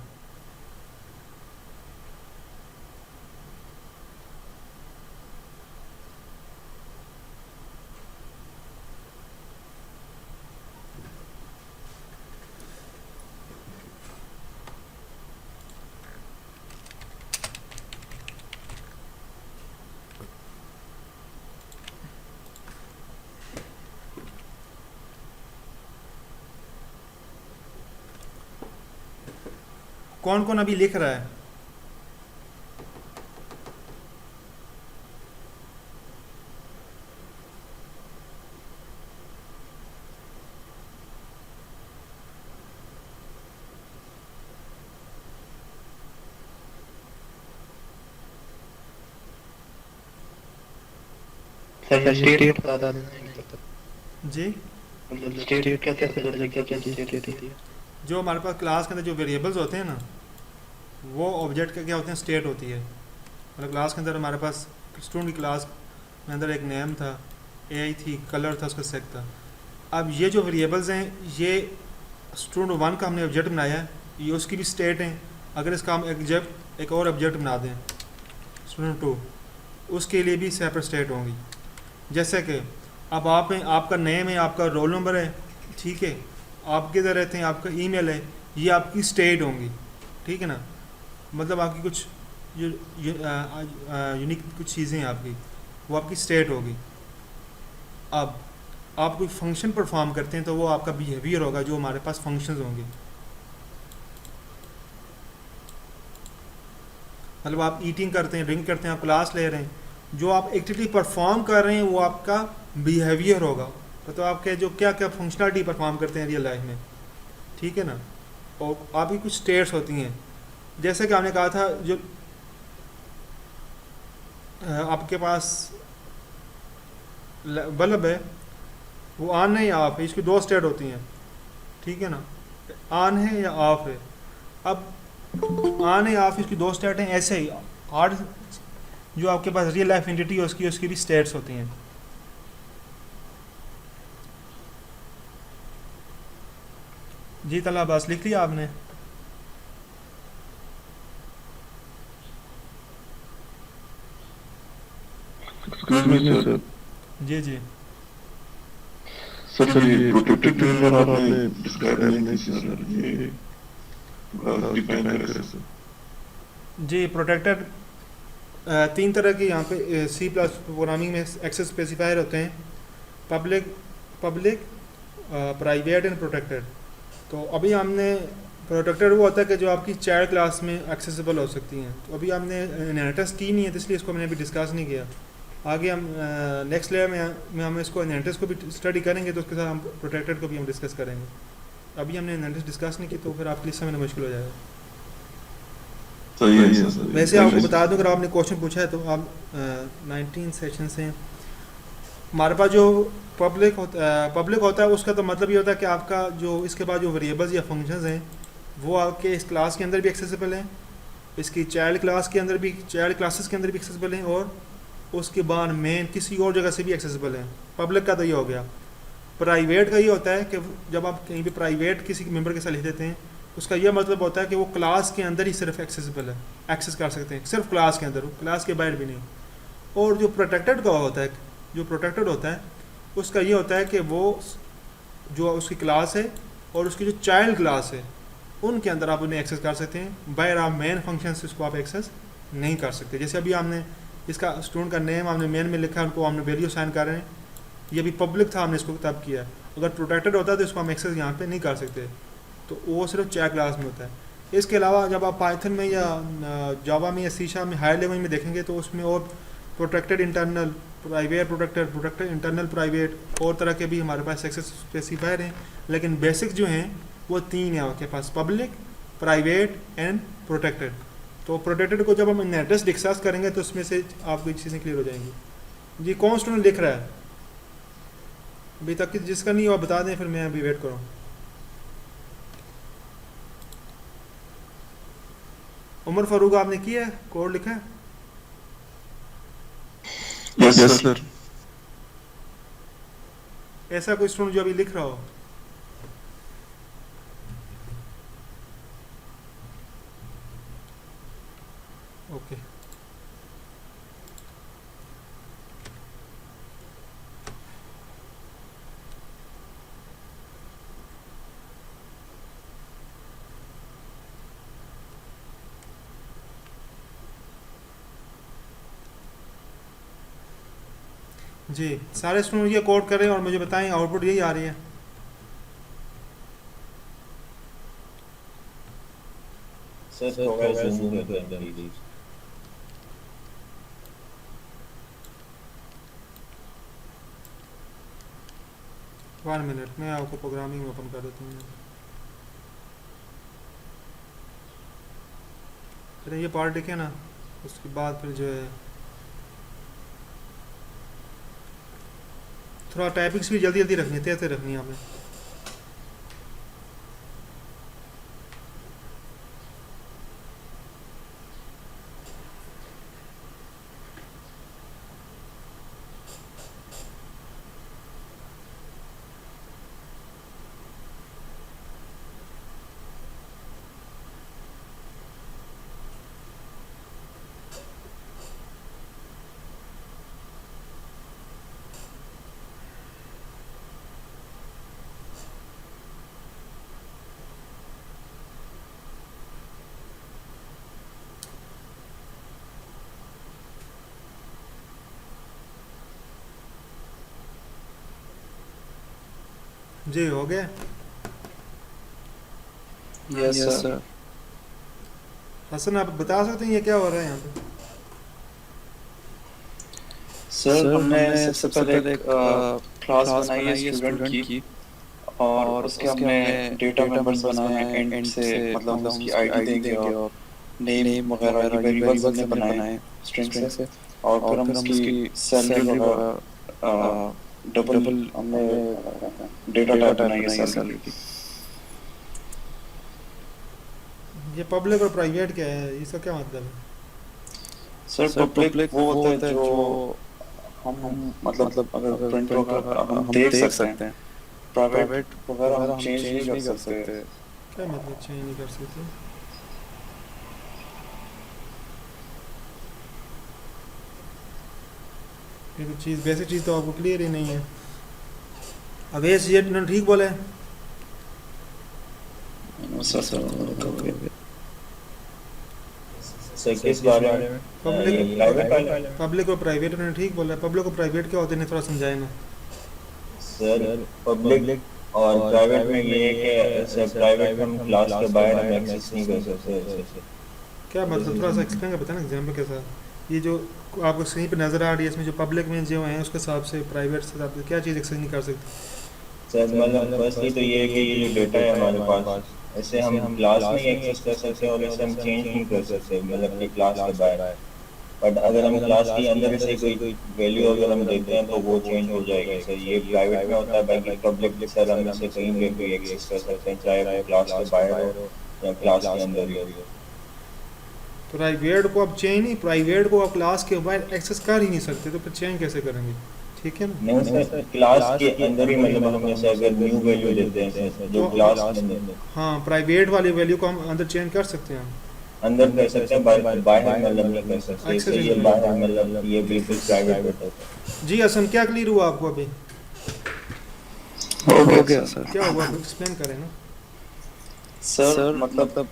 कौन कौन अभी लिख रहा है? सर स्टेट बता देना जी, मतलब स्टेट क्या क्या स्टेट है? जो हमारे पास क्लास के अंदर जो वेरिएबल्स होते हैं ना, वो ऑब्जेक्ट का क्या होते हैं, स्टेट होती है। मतलब क्लास के अंदर हमारे पास स्टूडेंट की क्लास में अंदर एक नेम था, एज थी, कलर था, उसका सेक था। अब ये जो वेरिएबल्स हैं, ये स्टूडेंट वन का हमने ऑब्जेक्ट बनाया है, ये उसकी भी स्टेट हैं। अगर इसका हम एक और ऑब्जेक्ट बना दें स्टूडेंट टू, उसके लिए भी सेपरेट स्टेट होंगी। जैसे कि अब आप हैं, आपका नेम है, आपका रोल नंबर है, ठीक है, आप किधर रहते हैं, आपका ईमेल है, ये आपकी स्टेट होंगी, ठीक है ना। मतलब आपकी कुछ यूनिक कुछ चीज़ें हैं आपकी, वो आपकी स्टेट होगी। अब आप कोई फंक्शन परफॉर्म करते हैं तो वो आपका बिहेवियर होगा, जो हमारे पास फंक्शंस होंगे। मतलब आप ईटिंग करते हैं, ड्रिंक करते हैं, आप क्लास ले रहे हैं, जो आप एक्टिविटी परफॉर्म कर रहे हैं वो आपका बिहेवियर होगा। तो आपके जो क्या क्या फंक्शनलिटी परफॉर्म करते हैं रियल लाइफ में, ठीक है ना। और आपकी कुछ स्टेट्स होती हैं, जैसे कि आपने कहा था, जो आपके पास बल्ब है, वो ऑन है या ऑफ है, इसकी दो स्टेट होती हैं, ठीक है ना, ऑन है या ऑफ है। अब ऑन है या ऑफ, इसकी दो स्टेट हैं। ऐसे ही और जो आपके पास रियल लाइफ एंटिटी है उसकी भी स्टेट्स होती हैं। जी तला बस लिख लिया आपने? सर जी जी सर ये प्रोटेक्टेड यूजर आपने डिस्क्राइब नहीं की सर, ये डिफाइन करें सर। जी, प्रोटेक्टेड तीन तरह के यहाँ पे सी प्लस प्रोग्रामिंग में एक्सेस स्पेसिफायर होते हैं, पब्लिक प्राइवेट एंड प्रोटेक्टेड। तो अभी हमने प्रोटेक्टेड वो होता है कि जो आपकी चाइल्ड क्लास में एक्सेसिबल हो सकती हैं। तो अभी हमने इनहेरिटेंस की नहीं है, तो इसलिए इसको मैंने अभी डिस्कस नहीं किया। आगे हम नेक्स्ट लेयर में हम इसको इनहेरिटेंस को भी स्टडी करेंगे, तो उसके साथ हम प्रोटेक्टेड को भी हम डिस्कस करेंगे। अभी हमने इनहेरिटेंस डिस्कस नहीं की, तो फिर आपके लिए समझना मुश्किल हो जाएगा। सही है सर। वैसे आपको बता दूं, अगर आपने क्वेश्चन पूछा है तो आप 19 सेशन से हमारे पास जो पब्लिक होता है, उसका तो मतलब ये होता है कि आपका जो इसके बाद जो वेरिएबल्स या फंक्शंस हैं वो आपके इस क्लास के अंदर भी एक्सेसिबल हैं, इसकी चाइल्ड क्लास के अंदर भी, चाइल्ड क्लासेस के अंदर भी एक्सेसिबल हैं, और उसके बाद मेन किसी और जगह से भी एक्सेसिबल हैं। पब्लिक का तो ये हो गया। प्राइवेट का ये होता है कि जब आप कहीं भी प्राइवेट किसी मेंबर के साथ लिख देते हैं, उसका यह मतलब होता है कि वो क्लास के अंदर ही सिर्फ एक्सेसिबल है, एक्सेस कर सकते हैं सिर्फ क्लास के अंदर, क्लास के बाहर भी नहीं। और जो प्रोटेक्टेड का होता है, जो प्रोटेक्टेड होता है उसका ये होता है कि वो जो उसकी क्लास है और उसकी जो चाइल्ड क्लास है उनके अंदर आप उन्हें एक्सेस कर सकते हैं। बाहर आप मेन फंक्शन से उसको आप एक्सेस नहीं कर सकते। जैसे अभी हमने इसका स्टूडेंट का नेम हमने मेन में लिखा है, उनको हमने वैल्यू साइन कर रहे हैं, ये भी पब्लिक था, हमने इसको तब किया। अगर प्रोटेक्टेड होता है तो इसको हम एक्सेस यहाँ पे नहीं कर सकते, तो वो सिर्फ चाइल्ड क्लास में होता है। इसके अलावा जब आप पाइथन में या जावा में या सी शार्प में हायर लेवल में देखेंगे तो उसमें और protected internal, private protected, protected internal private और तरह के भी हमारे पास एक्सेस स्पेसिफायर हैं। लेकिन बेसिक जो हैं वो 3 हैं आपके पास, पब्लिक, प्राइवेट एंड प्रोटेक्टेड। तो प्रोटेक्टेड को जब हम एड्रेस डिस्कस करेंगे तो उसमें से आपको चीज़ें क्लियर हो जाएंगी। जी कौन स्टूडेंट लिख रहा है अभी तक? जिसका नहीं हो बता दें, फिर मैं अभी वेट करूँ। उमर फारूक आपने किया है, कोड लिखा है? Yes sir. ऐसा कोई स्टूडेंट जो अभी लिख रहा हो? ओके जी, सारे स्टूडेंट ये कोड करें और मुझे बताएं आउटपुट यही आ रही है। सर होगा जूम के अंदर ही। 1 मिनट में आपको प्रोग्रामिंग ओपन कर देता हूँ। अरे ये पार्ट देखें ना, उसके बाद फिर जो है थोड़ा टाइपिंग्स भी जल्दी जल्दी रखनी, तेज तेज रखनी है आपने। जी हो गए? Yes sir. हसन आप बता सकते हैं ये क्या हो रहा है यहाँ पे? सर हमने सबसे पहले एक क्लास बनाई है स्टूडेंट की और उसके हमने डेटा मेंबर्स बनाए हैं एंड से, मतलब उसकी आईडी देंगे और नेम वगैरह वेरिएबल्स हमने बनाए स्ट्रिंग से, और फिर हम उसकी सैलरी वगैरह डबल हमने डेटा टाइप बनाई है सैलरी की। ये पब्लिक और प्राइवेट क्या है, इसका क्या मतलब है? सर पब्लिक वो होता है जो हम मतलब अगर प्रिंट वगैरह हम देख सकते हैं, प्राइवेट वगैरह हम चेंज नहीं कर सकते। क्या मतलब चेंज नहीं कर सकते? ये तो चीज़, बेसिक चीज़ तो आपको क्लियर ही नहीं है। अवेश ये ठीक बोले? सर किस बारे में? पब्लिक और प्राइवेट उन्होंने ठीक बोला। पब्लिक और प्राइवेट क्या होते हैं, थोड़ा समझाए ना। सर पब्लिक और प्राइवेट में ये है कि सर प्राइवेट में हम क्लास के बाहर हम एक्सेस नहीं कर सकते। क्या मतलब, थोड़ा सा एक्सप्लेन कर बताना एग्जाम्पल के साथ। ये जो आपको स्क्रीन पे नज़र आ रही है, इसमें जो पब्लिक में जो है उसके हिसाब से प्राइवेट से हिसाब से क्या चीज़ एक्सेस नहीं कर सकते? सर मतलब फर्स्टली तो ये है कि ये जो डेटा है हमारे पास, ऐसे हम क्लास में एक्सेस कर सकते हैं और ऐसे हम चेंज नहीं कर सकते, मतलब कि क्लास के बाहर। बट अगर हम क्लास के अंदर से कोई वैल्यू अगर हम देते हैं तो वो चेंज हो जाएगी। सर ये प्राइवेट में होता है, बाकी पब्लिक सर हम इससे कहीं भी एक्सेस कर सकते हैं, चाहे वो क्लास के बाहर हो या क्लास के अंदर ही हो। प्राइवेट को आप चेंज नहीं, प्राइवेट को आप क्लास के बाहर एक्सेस कर ही नहीं सकते, तो फिर चेंज कैसे करेंगे? ठीक है ना? नहीं सर, क्लास के अंदर ही मतलब हम ऐसे अगर न्यू वैल्यू देते हैं जो क्लास के अंदर, हाँ प्राइवेट वाली वैल्यू को हम अंदर चेंज कर सकते हैं, अंदर कर सकते हैं, बाहर मतलब नहीं कर सकते। इसलिए ये बाहर मतलब ये बिल्कुल प्राइवेट होता है। जी हसन, क्या क्लियर हुआ आपको अभी? हो गया सर। क्या हुआ, एक्सप्लेन करें ना। सर मतलब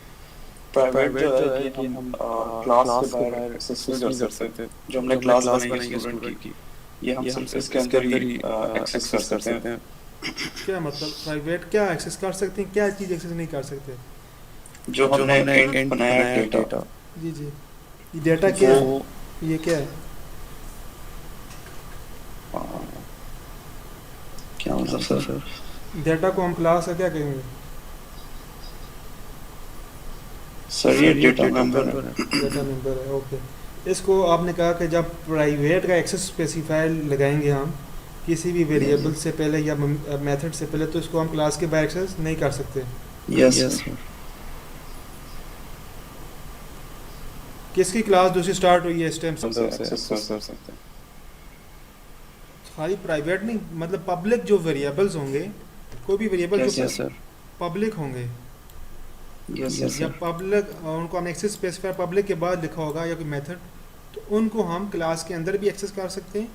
प्राइवेट जो है कि हम क्लास के बाहर एक्सेस नहीं कर सकते। जो हमने क्लास बनाई है स्टूडेंट की, ये हम सिर्फ इसके अंदर ही एक्सेस कर सकते हैं। क्या मतलब प्राइवेट क्या एक्सेस कर सकते हैं, क्या चीज़ एक्सेस नहीं कर सकते? जो हमने एंड बनाया डेटा, जी जी, ये डेटा क्या है, ये क्या है? क्या मतलब सर? डेटा को हम क्लास का क्या कहेंगे? सर ये डेटा मेंबर है। डेटा मेंबर है, ओके। इसको आपने कहा कि जब प्राइवेट का एक्सेस स्पेसिफायर लगाएंगे हम किसी भी वेरिएबल से पहले या मेथड से पहले, तो इसको हम क्लास के बाहर एक्सेस नहीं कर सकते। Yes sir. किसकी क्लास दूसरी स्टार्ट हुई है इस टाइम से? एक्सेस कर सकते हैं। खाली प्राइवेट नहीं, मतलब पब्लिक जो वेरिएबल्स होंगे, कोई भी वेरिएबल जो सर पब्लिक होंगे यस या सर। पब्लिक, उनको हम एक्सेस स्पेसिफायर पब्लिक के बाद लिखा होगा या कोई मेथड, तो उनको हम क्लास के अंदर भी एक्सेस कर सकते हैं,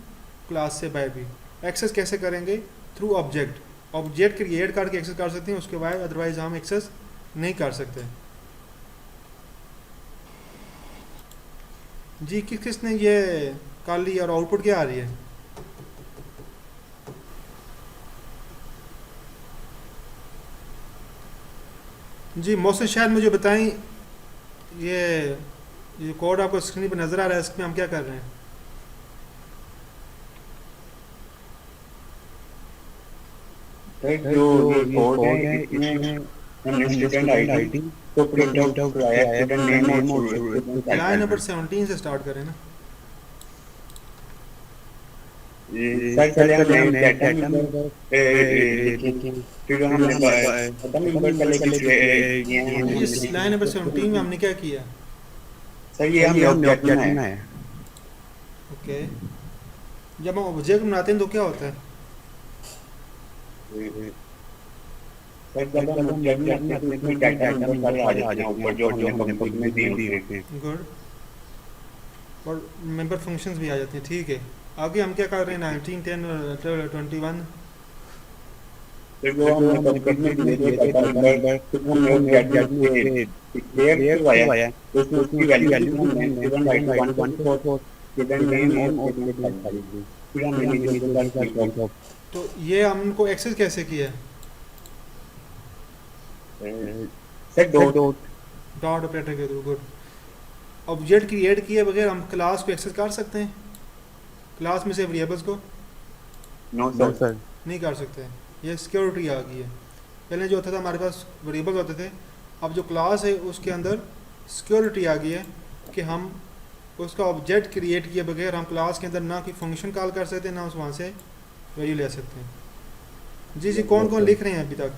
क्लास से बाहर भी। एक्सेस कैसे करेंगे? Through object. ऑब्जेक्ट क्रिएट करके एक्सेस कर सकते हैं, उसके बाद अदरवाइज हम एक्सेस नहीं कर सकते। जी, किसने ये कर ली और आउटपुट क्या आ रही है? जी मोहसिन, शायद मुझे बताएं, ये कोड आपको स्क्रीन पर नज़र आ रहा है, इसमें हम क्या कर रहे हैं? जो ये कोड है इसमें हमने स्टूडेंट आईडी को प्रिंट आउट कराया है, स्टूडेंट नेम और स्टूडेंट लाइन नंबर 17 से स्टार्ट करें ना। सर पहले हमने डाटा नंबर लिखे, फिर हमने डाटा नंबर पहले किए। इस लाइन नंबर 17 में हमने क्या किया? सर ये हमने ऑब्जेक्ट बनाया है। ओके, जब हम ऑब्जेक्ट बनाते हैं तो क्या होता है? सर जब हम ऑब्जेक्ट बनाते हैं तो इसमें डाटा नंबर सारे आ जाते हैं ऊपर, जो हमने पब्लिक में दिए होते हैं। गुड। और मेंबर फंक्शंस भी आ जाते हैं, ठीक है। आगे हम क्या कर रहे हैं? 19, 10, 21। फिर जो हमने पब्लिक में दिए थे डाटा नंबर, फिर हमने ऑब्जेक्ट में डिक्लेयर करवाया, तो उसमें उसकी वैल्यू हमने स्टूडेंट आईडी 114 स्टूडेंट नेम और स्टूडेंट आईडी, फिर हमने नीचे तो ये हमको एक्सेस कैसे किया? सर डॉट डॉट ऑपरेटर के थ्रू। गुड। ऑब्जेक्ट क्रिएट किए बगैर हम क्लास को एक्सेस कर सकते हैं? क्लास में से वेरिएबल्स को नो सर। नहीं कर सकते। ये सिक्योरिटी आ गई है। पहले जो होता था हमारे पास वेरिएबल्स होते थे, अब जो क्लास है उसके अंदर सिक्योरिटी आ गई है कि हम उसका ऑब्जेक्ट क्रिएट किए बगैर हम क्लास के अंदर ना कोई फंक्शन कॉल कर सकते हैं, ना उस वहाँ से वैल्यू ले सकते हैं। जी जी, कौन कौन लिख रहे हैं अभी तक?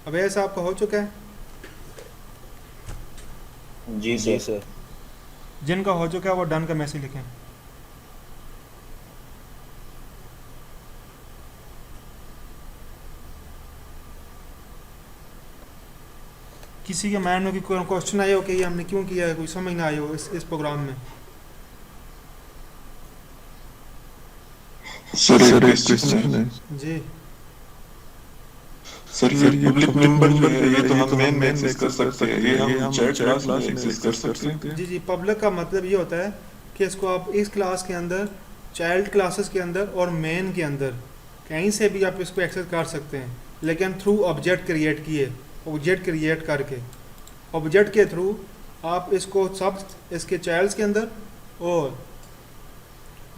अवैध साहब का हो चुका है? जी सर। जिनका हो चुका है वो डन का मैसेज लिखें। किसी के माइंड में कोई क्वेश्चन आया हो कि ये हमने क्यों किया है, कोई समझ ना आया हो इस प्रोग्राम में? सर एक क्वेश्चन है। जी सर ये पब्लिक मेंबर जो है ये तो हम मेन में एक्सेस कर सकते हैं, ये हम चाइल्ड क्लास में एक्सेस कर सकते हैं। जी जी, पब्लिक का मतलब ये होता है कि इसको आप इस क्लास के अंदर, चाइल्ड क्लासेस के अंदर और मेन के अंदर कहीं से भी आप इसको एक्सेस कर सकते हैं, लेकिन थ्रू ऑब्जेक्ट क्रिएट किए, ऑब्जेक्ट क्रिएट करके। ऑब्जेक्ट के थ्रू आप इसको सब इसके चाइल्ड्स के अंदर और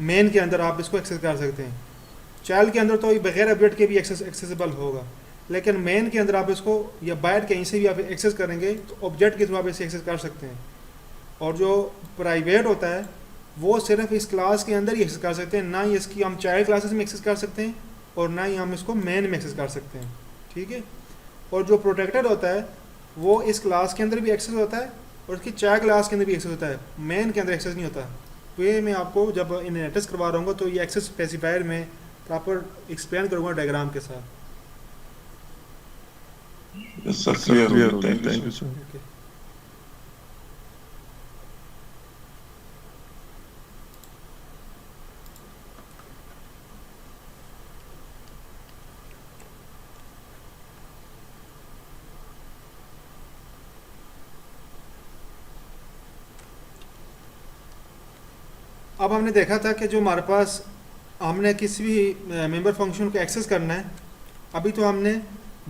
मेन के अंदर आप इसको एक्सेस कर सकते हैं। चाइल्ड के अंदर तो बगैर ऑब्जेक्ट के भी एक्सेसिबल होगा, लेकिन मेन के अंदर आप इसको या बाहर कहीं से भी आप एक्सेस करेंगे तो ऑब्जेक्ट के थ्रू आप इसे एक्सेस कर सकते हैं। और जो प्राइवेट होता है वो सिर्फ इस क्लास के अंदर ही एक्सेस कर सकते हैं, ना ही इसकी हम चाइल्ड क्लासेस में एक्सेस कर सकते हैं और ना ही हम इसको मेन में एक्सेस कर सकते हैं, ठीक है। और जो प्रोटेक्टेड होता है वो इस क्लास के अंदर भी एक्सेस होता है और उसकी चाइल्ड क्लास के अंदर भी एक्सेस होता है, मेन के अंदर एक्सेस नहीं होता। तो ये मैं आपको जब इन टेस्ट करवा रहा हूँ तो ये एक्सेस स्पेसिफायर में प्रॉपर एक्सप्लेन करूँगा डायग्राम के साथ। यस सर, क्लियर हो गया, थैंक यू सर। ओके। अब हमने देखा था कि जो हमारे पास हमने किसी भी मेंबर फंक्शन को एक्सेस करना है, अभी तो हमने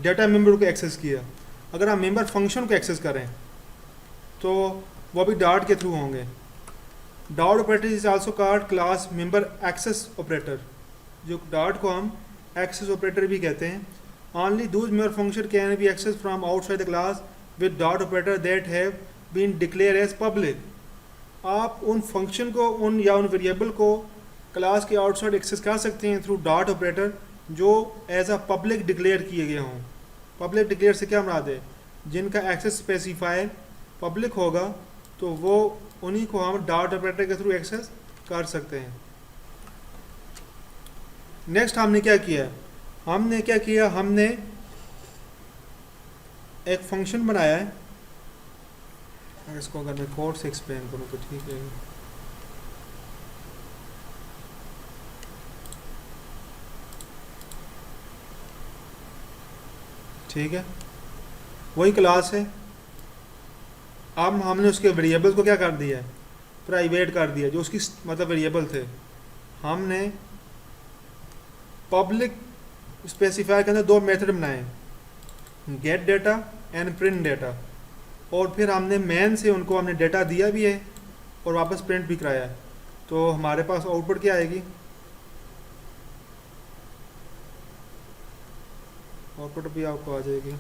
डेटा मेंबर को एक्सेस किया। अगर हम मेंबर फंक्शन को एक्सेस करें तो वो भी डॉट के थ्रू होंगे। Dot operator is also called class member access operator, जो डॉट को हम एक्सेस ऑपरेटर भी कहते हैं। Only those member function can be access from outside the class with dot operator that have been declare as public. आप उन function को उन वेरिएबल को क्लास के आउटसाइड एक्सेस कर सकते हैं थ्रू डॉट ऑपरेटर जो एज अ पब्लिक डिक्लेयर किए गए हों। पब्लिक डिक्लेयर से क्या मुराद है? जिनका एक्सेस स्पेसिफायर पब्लिक होगा तो वो उन्हीं को हम डॉट ऑपरेटर के थ्रू एक्सेस कर सकते हैं। नेक्स्ट हमने क्या किया? हमने एक फंक्शन बनाया है। इसको अगर मैं कोड से एक्सप्लेन करूँ तो ठीक है। ठीक है, वही क्लास है। अब हमने उसके वेरिएबल को क्या कर दिया है? प्राइवेट कर दिया। जो उसकी मतलब वेरिएबल थे हमने पब्लिक स्पेसिफायर के अंदर दो मेथड बनाए, gate data and print data. और फिर हमने मेन से उनको हमने डेटा दिया भी है और वापस प्रिंट भी कराया है। तो हमारे पास आउटपुट क्या आएगी? आउटपुट भी आपको आ जाएगी।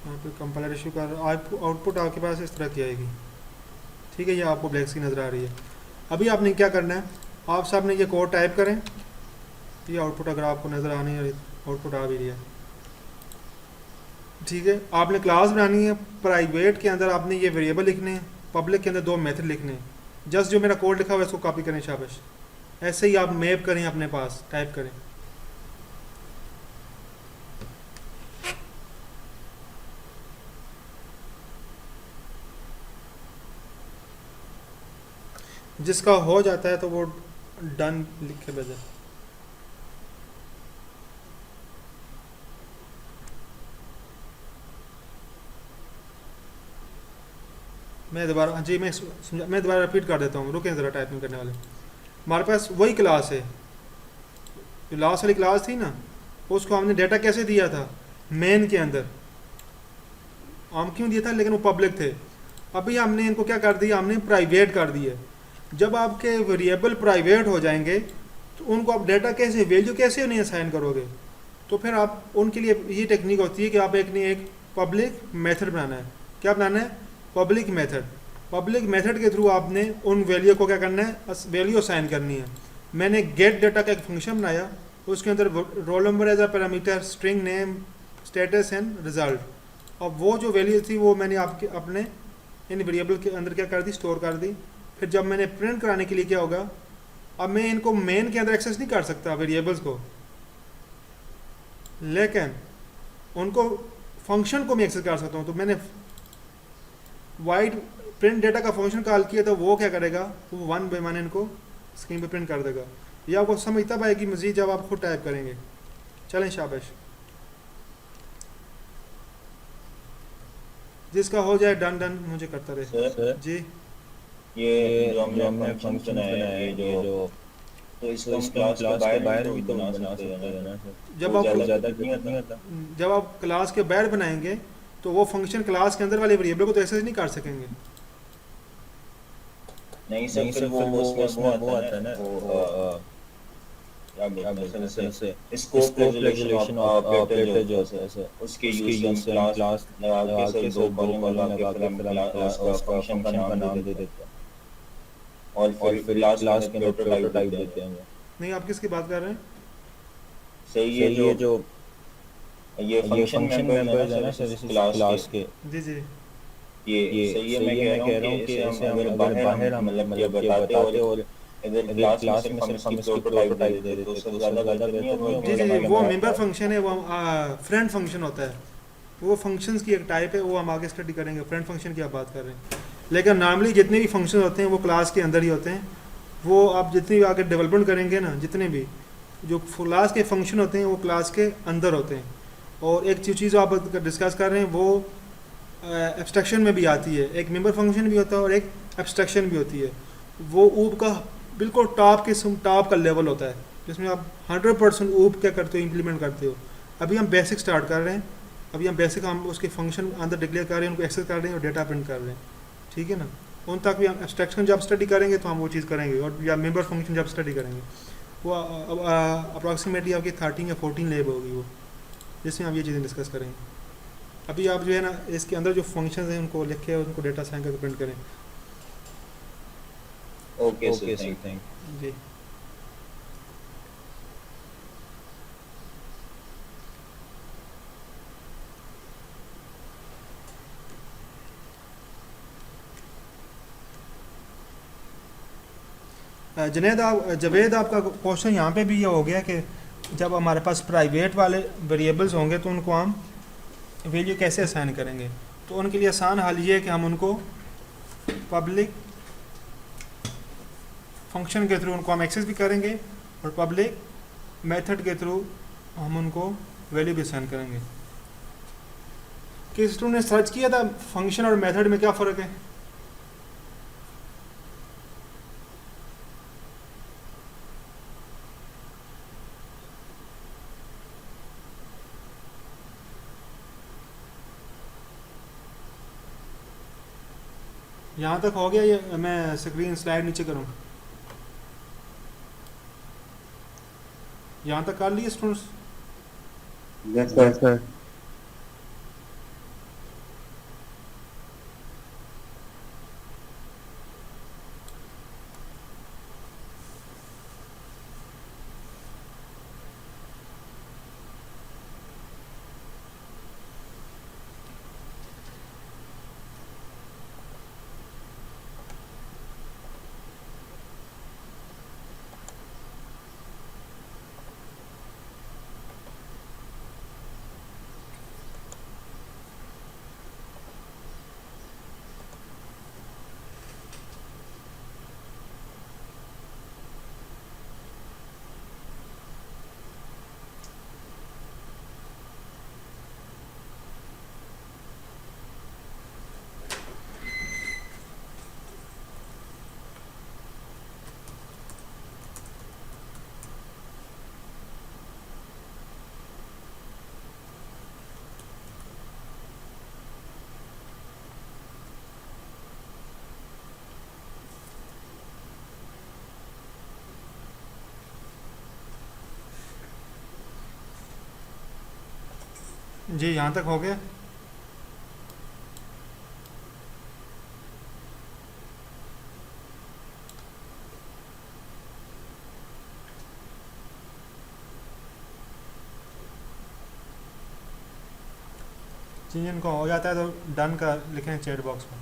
यहाँ पे कंपाइलर इशू कर आउटपुट आपके पास इस तरह की आएगी। ठीक है, ये आपको ब्लैक स्क्रीन नज़र आ रही है। अभी आपने क्या करना है, आप साहब ने ये कोड टाइप करें। ये आउटपुट अगर आपको नज़र आनी है, आउटपुट आ भी रही है। ठीक है, आपने क्लास बनानी है। प्राइवेट के अंदर आपने ये वेरिएबल लिखने हैं, पब्लिक के अंदर दो मेथड लिखने हैं। जस्ट जो मेरा कोड लिखा हुआ है इसको कॉपी करें, शाबाश। ऐसे ही आप मैप करें, अपने पास टाइप करें। जिसका हो जाता है तो वो डन लिख के भेजें। मैं दोबारा रिपीट कर देता हूँ, रुकें ज़रा टाइपिंग करने वाले। हमारे पास वही क्लास है, जो लास्ट वाली क्लास थी ना, उसको हमने डेटा कैसे दिया था? मेन के अंदर। हम क्यों दिया था? लेकिन वो पब्लिक थे। अभी हमने इनको क्या कर दिया? हमने प्राइवेट कर दिया। जब आपके वेरिएबल प्राइवेट हो जाएंगे तो उनको आप डेटा कैसे, वैल्यू कैसे उन्हें असाइन करोगे? तो फिर आप उनके लिए ये टेक्निक होती है कि आप एक पब्लिक मेथड बनाना है। क्या बनाना है? Public method. पब्लिक मेथड के थ्रू आपने उन वैल्यू को क्या करना है? वैल्यू असाइन करनी है। मैंने गेट डेटा का एक फंक्शन बनाया, उसके अंदर roll number as a parameter, string name, status and result. अब वो जो वैल्यू थी वो मैंने अपने इन वेरिएबल के अंदर क्या कर दी? स्टोर कर दी। फिर जब मैंने प्रिंट कराने के लिए क्या होगा? अब मैं इनको मेन के अंदर एक्सेस नहीं कर सकता वेरिएबल्स को, लेकिन उनको फंक्शन को मैं एक्सेस कर सकता हूँ। तो मैंने वाइड प्रिंट डेटा का फंक्शन कॉल किया, तो वो क्या करेगा? वो वन बाय वन इनको स्क्रीन पे प्रिंट कर देगा। ये आपको समझ तब आएगी मज़ीद जब आप खुद टाइप करेंगे। चलें, शाबाश। जिसका हो जाए डन डन मुझे करता रहे। सर जी, ये जो हमने फंक्शन है, ये जो तो इसको हम क्लास के बाहर भी तो बना सकते हैं ना सर। जब वो आप ज़्यादा नहीं होता। जब आप क्लास के बाहर बनाएंगे तो वो फंक्शन क्लास के अंदर वाले वेरिएबल को तो एक्सेस नहीं कर सकेंगे। नहीं सर, फिर वो उसमें वो आता है ना, वो क्या बोलते हैं सर, स्कोप रेजोल्यूशन ऑपरेटर जो है उसके यूज हम क्लास लगा के दो कॉलम लगा के फिर हम क्लास का फंक्शन का नाम दे देते हैं और फिर क्लास के प्रोटोटाइप देते हैं। नहीं, आप किसकी बात कर रहे हैं? सही है, ये जो ये फंक्शन मेंबर्स है ना सर इस क्लास के। जी जी, ये सही है। मैं कह रहा हूँ कि इसे हम अगर बाहर हम मतलब ये बताते और अगर क्लास में हम इसकी प्रोटोटाइप दे देते तो उससे ज़्यादा बेहतर नहीं होगा? जी जी, वो मेंबर फंक्शन है, वो फ्रेंड फंक्शन होता है। वो फंक्शंस की एक टाइप है, वो हम आगे स्टडी करेंगे। फ्रेंड फंक्शन की आप बात कर रहे हैं, लेकिन नॉर्मली जितने भी फंक्शन होते हैं वो क्लास के अंदर ही होते हैं। वो आप जितनी भी आगे डेवलपमेंट करेंगे ना, जितने भी, जो क्लास के फंक्शन होते हैं वो क्लास के अंदर होते हैं, और एक चीज़ आप डिस्कस कर रहे हैं वो एब्स्ट्रैक्शन में भी आती है, एक मेंबर फंक्शन भी होता है और एक एब्स्ट्रैक्शन भी होती है। वो ऊप का बिल्कुल टॉप का लेवल होता है जिसमें आप 100% ऊप क्या करते हो, इम्प्लीमेंट करते हो। अभी हम बेसिक स्टार्ट कर रहे हैं, अभी हम बेसिक हम उसके फंक्शन अंदर डिक्लेयर कर रहे हैं, उनको एक्सेस कर रहे हैं और डेटा प्रिंट कर रहे हैं, ठीक है ना। उन तक भी हम एब्स्ट्रैक्शन जब स्टडी करेंगे तो हम वो चीज़ करेंगे, और या मेंबर फंक्शन जब स्टडी करेंगे वो अप्रॉक्सीमेटली आपकी 13 या 14 लेब होगी वो, जिसमें हम ये चीज़ें डिस्कस करेंगे। अभी आप जो है ना इसके अंदर जो फंक्शंस हैं उनको लिखे, उनको डेटा साइन करके प्रिंट करें। ओके सर, थैंक जी। जवेद आपका क्वेश्चन यहाँ पे भी ये हो गया कि जब हमारे पास प्राइवेट वाले वेरिएबल्स होंगे तो उनको हम वैल्यू कैसे असाइन करेंगे। तो उनके लिए आसान हल ये है कि हम उनको पब्लिक फंक्शन के थ्रू उनको हम एक्सेस भी करेंगे और पब्लिक मेथड के थ्रू हम उनको वैल्यू भी असाइन करेंगे। किस स्टूडेंट ने सर्च किया था फंक्शन और मेथड में क्या फ़र्क है? यहाँ तक हो गया? ये मैं स्क्रीन स्लाइड नीचे करूँ? यहाँ तक कर लिए स्टूडेंट्स? Yes, sir. जी यहाँ तक हो गया? जी, इनको हो जाता है तो डन का लिखें चैट बॉक्स में।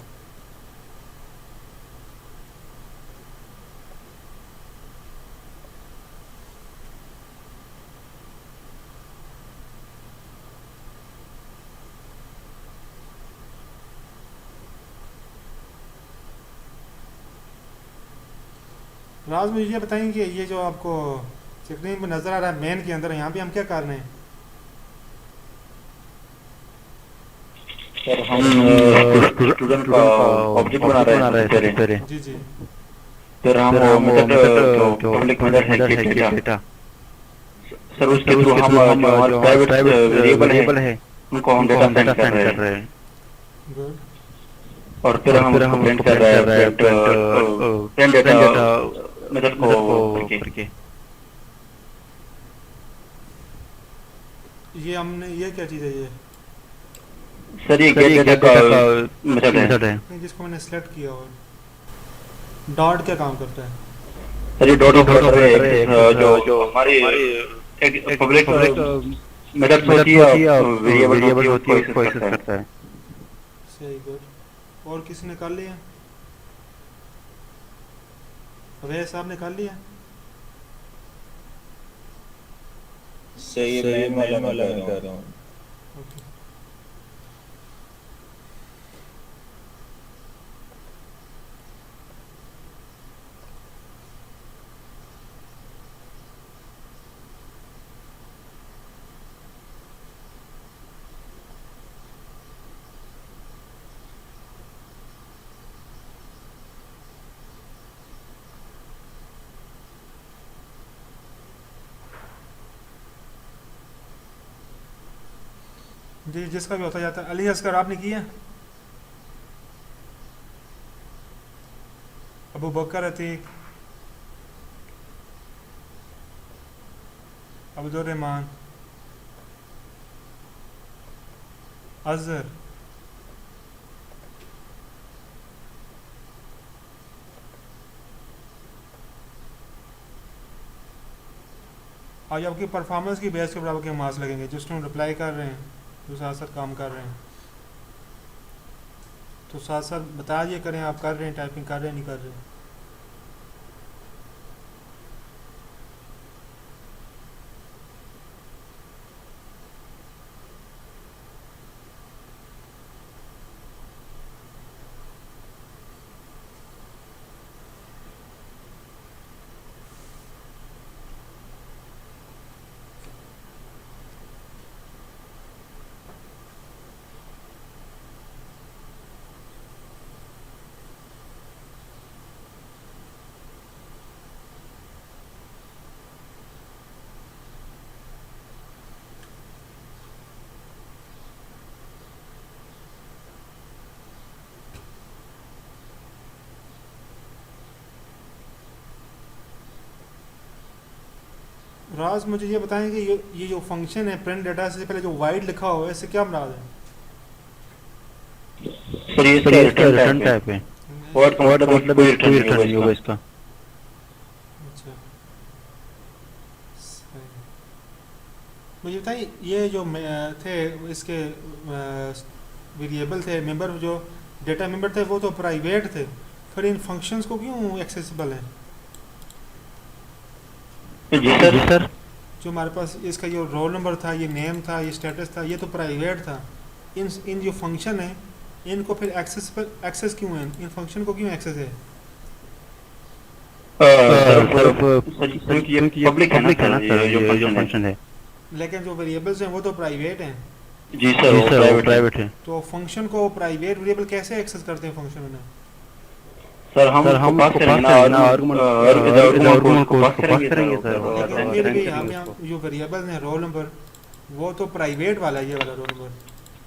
राज मुझे ये बताएंगे कि ये जो आपको स्क्रीन पर नज़र आ रहा है मेन के अंदर, यहाँ पे हम क्या कर रहे हैं? सर हम स्टूडेंट का ऑब्जेक्ट बना रहे हैं सर। जी जी। सर हम मेथड जो पब्लिक मेथड है डेटा सर, उसके थ्रू हम जो हमारे प्राइवेट वेरिएबल है उनको हम डेटा सेंड कर रहे हैं। गुड। और फिर हम प्रिंट कर रहे हैं प्रिंट डेटा मेथड को करके। ये हमने, ये क्या चीज़ है ये? सर ये गेट डेटा का मेथड है नहीं, जिसको मैंने सेलेक्ट किया। और डॉट क्या काम करता है? सर ये डॉट ऑपरेटर है जो हमारी एक पब्लिक मेथड होती है, वेरिएबल होती है, उसको एक्सेस करता है। सही, गुड। और किसी ने कर लिया? अभय साहब ने कर लिया? सही है, मैं लर्न कर रहा हूँ। ओके। जी जिसका भी होता जाता है। अली असगर आपने किया? अबू बकर अतीक, अब्दुल रहमान, अजहर, आज आपकी परफॉर्मेंस की बेस के बराबर के मार्क्स लगेंगे। जो स्टूडेंट रिप्लाई कर रहे हैं, जो साथ साथ काम कर रहे हैं, तो साथ साथ बता दिए करें आप कर रहे हैं, टाइपिंग कर रहे हैं नहीं कर रहे हैं। राज मुझे ये बताएं कि ये जो फंक्शन है प्रिंट डेटा से पहले जो वाइड लिखा हुआ है इससे क्या मुराद है? सर ये इसका रिटर्न टाइप है, और का मतलब कोई रिटर्न नहीं होगा इसका। अच्छा सही। मुझे बताइए ये जो थे इसके वेरिएबल थे मेंबर, जो डेटा मेंबर थे वो तो प्राइवेट थे, फिर इन फंक्शंस को क्यों एक्सेसिबल है? जी सर। जो हमारे पास इसका जो रोल नंबर था, ये नेम था, ये स्टेटस था, ये तो प्राइवेट था। इन जो फंक्शन है इनको फिर एक्सेस क्यों है? इन फंक्शन को क्यों एक्सेस है? क्योंकि पब्लिक है ना सर, ये जो फंक्शन है। लेकिन जो वेरिएबल्स हैं वो तो प्राइवेट हैं। जी सर वो प्राइवेट है। तो फंक्शन को प्राइवेट वेरिएबल कैसे एक्सेस करते हैं फंक्शन में? सर हम पास करेंगे ना आर्गुमेंट को पास करेंगे सर। लेकिन फिर भी हम जो वेरिएबल्स हैं रोल नंबर, वो तो प्राइवेट वाला है, ये वाला रोल नंबर।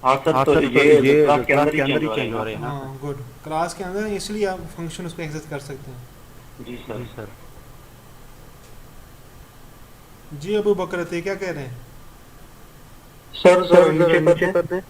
हाँ सर, तो ये क्लास के अंदर ही चेंज हो रहे हैं ना। हाँ गुड, क्लास के अंदर, इसलिए आप फंक्शन उसको एक्सेस कर सकते हैं। जी सर। जी अबू बकर थे, क्या कह रहे हैं? सर नीचे कर दे।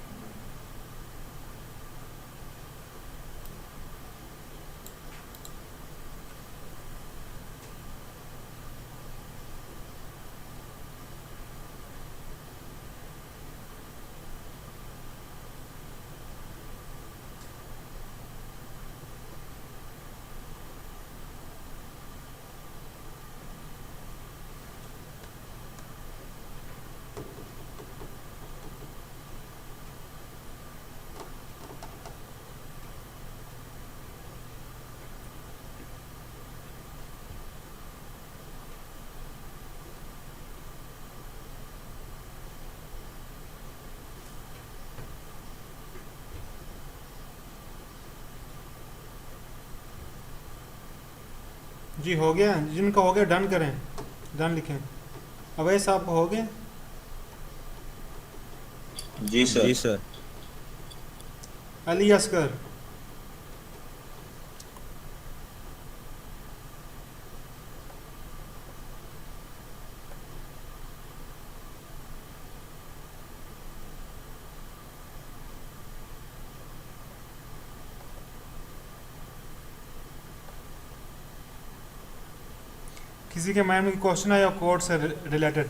जी हो गया, जिनका हो गया डन करें, डन लिखें। अवैध साहब को हो गया? जी सर। अली असगर, किसी के माइंड में क्वेश्चन आया कोड से रिलेटेड?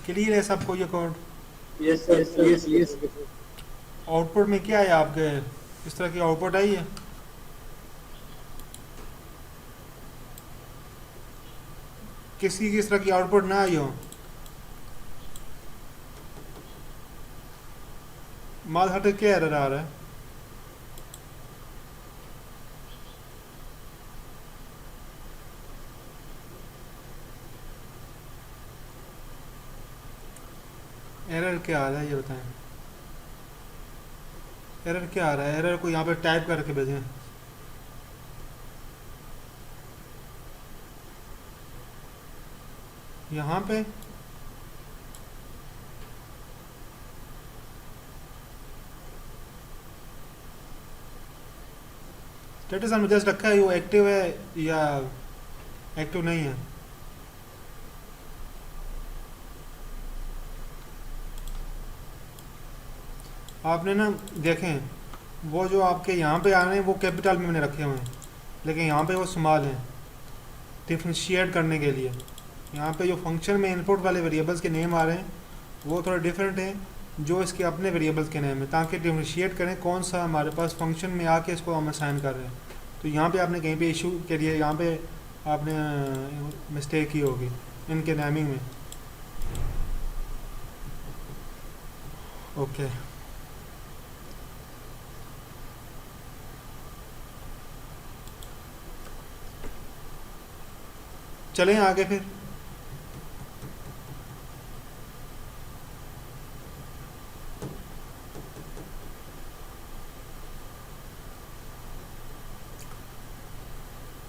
क्लियर है सबको ये कोड? Yes yes. आउटपुट में क्या है आपके? इस तरह की आउटपुट आई है? किसी की इस तरह की आउटपुट ना आई हो? माल हटे क्या एरर आ रहा है? एरर क्या आ रहा है ये बताएं। एरर क्या आ रहा है? एरर को यहाँ पे टाइप करके भेजें। यहाँ पे स्टेटस हमने जस्ट रखा है, वो एक्टिव है या एक्टिव नहीं है। आपने ना देखें, वो जो आपके यहाँ पे आ रहे हैं वो कैपिटल में मैंने रखे हुए हैं, लेकिन यहाँ पे वो स्मॉल हैं डिफ्रेंशिएट करने के लिए। यहाँ पे जो फंक्शन में इनपुट वाले वेरिएबल्स के नेम आ रहे हैं वो थोड़ा डिफरेंट हैं जो इसके अपने वेरिएबल्स के नेम है, ताकि डिफ्रेंशिएट करें कौन सा हमारे पास फंक्शन में आके इसको हम असाइन कर रहे हैं। तो यहाँ पे आपने कहीं पे इशू के लिए यहाँ पे आपने मिस्टेक की होगी इनके नेमिंग में। ओके चलें आगे फिर।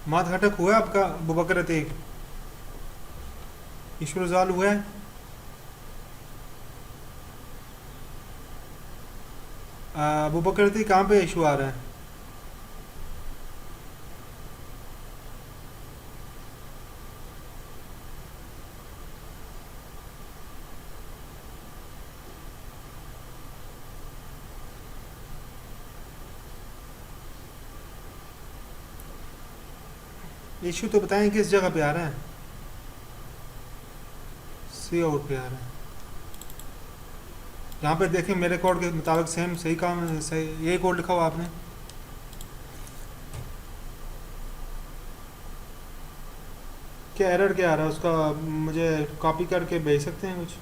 मात घटक हुआ है आपका अबू बकर अतीक, इशू रिजॉल्व हुआ है? अबू बकर अतीक कहाँ पे इशू आ रहा है? इशू तो बताएं किस जगह पे आ रहा है? सी आउट पे आ रहा है। यहाँ पे देखें मेरे कोड के मुताबिक सेम सही काम सही यही कोड लिखा हुआ आपने। क्या एरर क्या आ रहा है उसका, मुझे कॉपी करके भेज सकते हैं कुछ?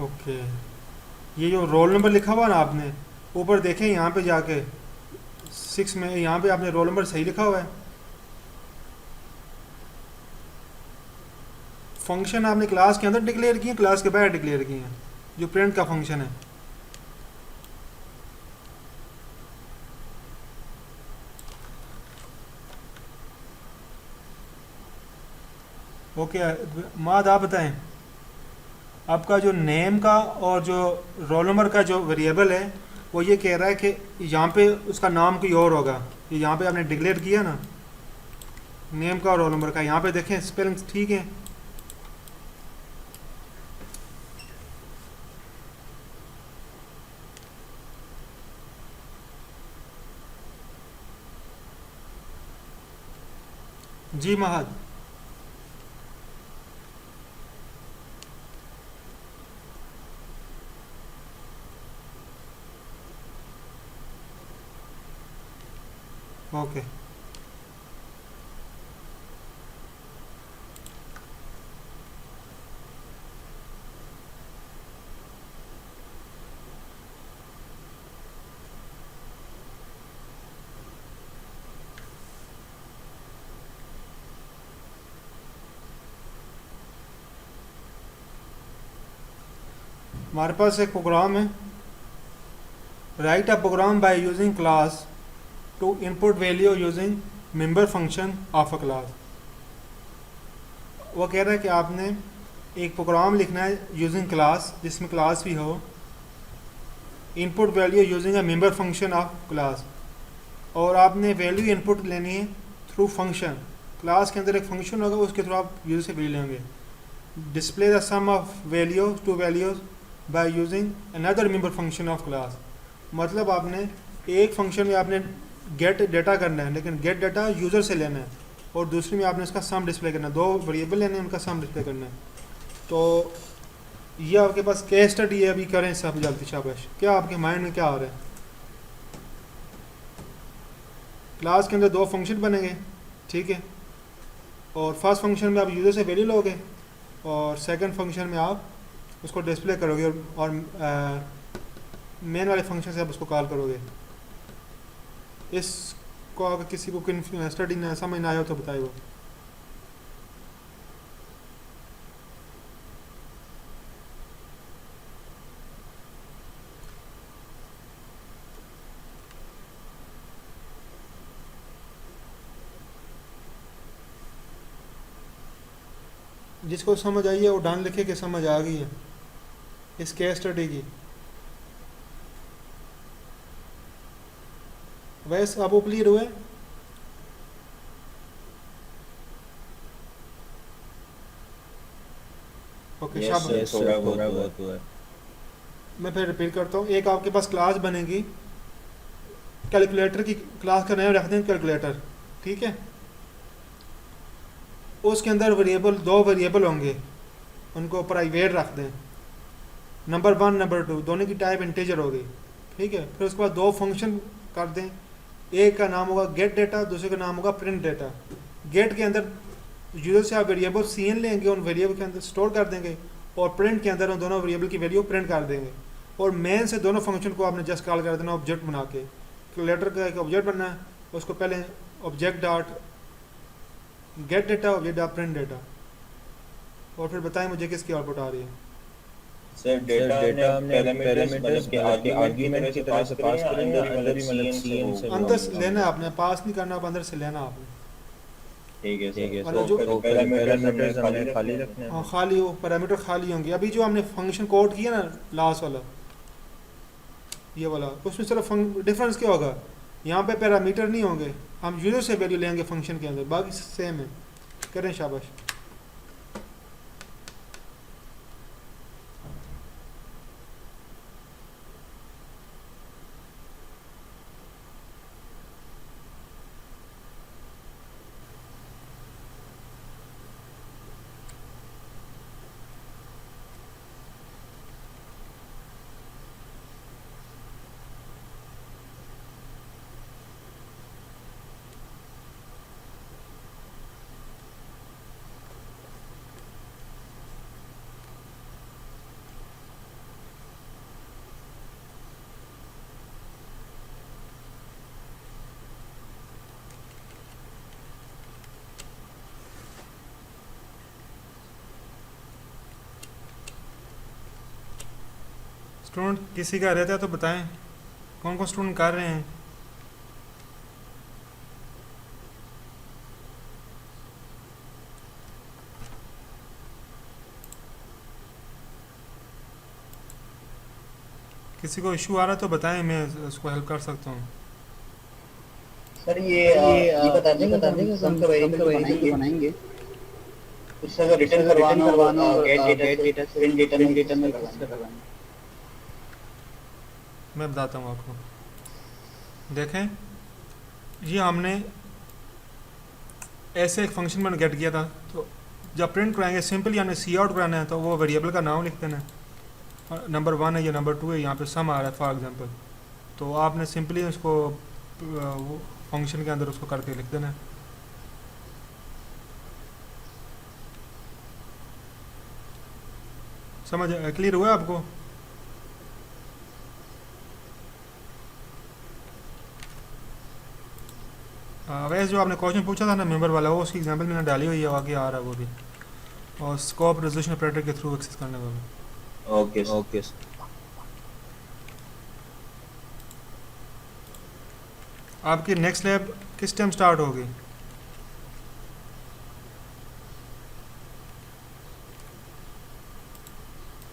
ओके ये जो रोल नंबर लिखा हुआ ना आपने ऊपर देखें यहाँ पे जाके 6 में, यहाँ पे आपने रोल नंबर सही लिखा हुआ है। फंक्शन आपने क्लास के अंदर डिक्लेयर किए, क्लास के बाहर डिक्लेयर किए हैं, जो प्रिंट का फंक्शन है। ओके माद आप बताएं, आपका जो नेम का और जो रोल नंबर का जो वेरिएबल है वो ये कह रहा है कि यहाँ पे उसका नाम कोई और होगा। ये यहाँ पे आपने डिक्लेयर किया ना नेम का और रोल नंबर का, यहाँ पे देखें स्पेलिंग ठीक है। जी महद ओके हमारे पास एक प्रोग्राम है, write a program by using class to input value using member function of a class. वो कह रहा है कि आपने एक प्रोग्राम लिखना है यूजिंग क्लास जिसमें क्लास भी हो, input value using a member function of class, और आपने वैल्यू इनपुट लेनी है थ्रू फंक्शन। क्लास के अंदर एक फंक्शन होगा उसके थ्रू आप यूजर से वैल्यू लेंगे। Display the sum of values two values by using another member function of class. मतलब आपने एक फंक्शन में आपने गेट डाटा करना है, लेकिन गेट डाटा यूज़र से लेना है, और दूसरी में आपने इसका सम डिस्प्ले करना है। दो वेरिएबल लेने हैं, उनका सम डिस्प्ले करना है। तो ये आपके पास केस स्टडी है, अभी करें सब जल्दी शाबाश। क्या आपके माइंड में क्या आ रहा है? क्लास के अंदर दो फंक्शन बनेंगे, ठीक है, और फर्स्ट फंक्शन में आप यूज़र से वैल्यू लोगे और सेकंड फंक्शन में आप उसको डिस्प्ले करोगे, और मेन वाले फंक्शन से आप उसको कॉल करोगे। इसको अगर किसी को स्टडी न समझ ना आया हो तो बताए वो। जिसको समझ आई है वो डन लिखे कि समझ आ गई है इस केस स्टडी की। वैसे अब वो क्लियर हुए? ओके यस शाबाश। सर, थोड़ा बहुत हुआ है। मैं फिर रिपीट करता हूँ। एक आपके पास क्लास बनेगी, कैलकुलेटर की क्लास का नाम रख दें कैलकुलेटर, ठीक है। उसके अंदर वेरिएबल, 2 वेरिएबल होंगे, उनको प्राइवेट रख दें, नंबर 1 नंबर 2, दोनों की टाइप इंटीजर होगी, ठीक है। फिर उसके बाद 2 फंक्शन कर दें, एक का नाम होगा गेट डेटा, दूसरे का नाम होगा प्रिंट डेटा। गेट के अंदर यूजर से आप वेरिएबल सीएन लेंगे, उन वेरिएबल के अंदर स्टोर कर देंगे, और प्रिंट के अंदर उन दोनों वेरिएबल की वैल्यू प्रिंट कर देंगे। और मेन से दोनों फंक्शन को आपने जस्ट कॉल कर देना ऑब्जेक्ट बना के। कैलकुलेटर का एक ऑब्जेक्ट बनना है, उसको पहले object dot gate data, object dot print data, और फिर बताएं मुझे किसकी आउटपुट आ रही है। सर डेटा हमने पैरामीटर्स मतलब के आर्गुमेंट की तरह से पास करेंगे, अंदर ही मतलब सीएन से अंदर से लेना है आपने, पास नहीं करना, आप अंदर से लेना आपने। ठीक है सर। वाला जो तो पैरामीटर्स हमने खाली रखने हैं। हाँ खाली हो, पैरामीटर खाली होंगे। अभी जो हमने फंक्शन कोड किया ना लास्ट वाला, ये वाला, उसमें सिर्फ डिफरेंस क्या होगा, यहाँ पे पैरामीटर नहीं होंगे, हम यूजर से वैल्यू लेंगे फंक्शन के अंदर, बाकी सेम है। करें शाबाश। स्टूडेंट किसी का रहता है तो बताएं, कौन कौन स्टूडेंट कर रहे हैं। किसी को इशू आ रहा है तो बताएं, मैं उसको हेल्प कर सकता हूँ। सर ये बता देंगे सम का वेरिएबल बनाएंगे, उससे अगर रिटर्न करवाना और गेट डेटा से प्रिंट डेटा में कैसे करवाएंगे। मैं बताता हूँ आपको। देखें, ये हमने ऐसे एक फंक्शन में गेट किया था, तो जब प्रिंट कराएंगे सिंपली हमने सी आउट कराना है, तो वो वेरिएबल का नाम लिख देना है, नंबर 1 है या नंबर 2 है, यहाँ पे सम आ रहा है फॉर एग्जांपल, तो आपने सिंपली उसको फंक्शन के अंदर उसको करके लिख देना है। समझ क्लियर हुआ आपको? वैसे जो आपने क्वेश्चन पूछा था ना मेंबर वाला, वो उसकी एग्जांपल मैंने डाली हुई है, आगे आ रहा है वो भी, और स्कोप रेजोल्यूशन ऑपरेटर के थ्रू एक्सेस करने वाला। ओके आपकी नेक्स्ट लैब किस टाइम स्टार्ट होगी?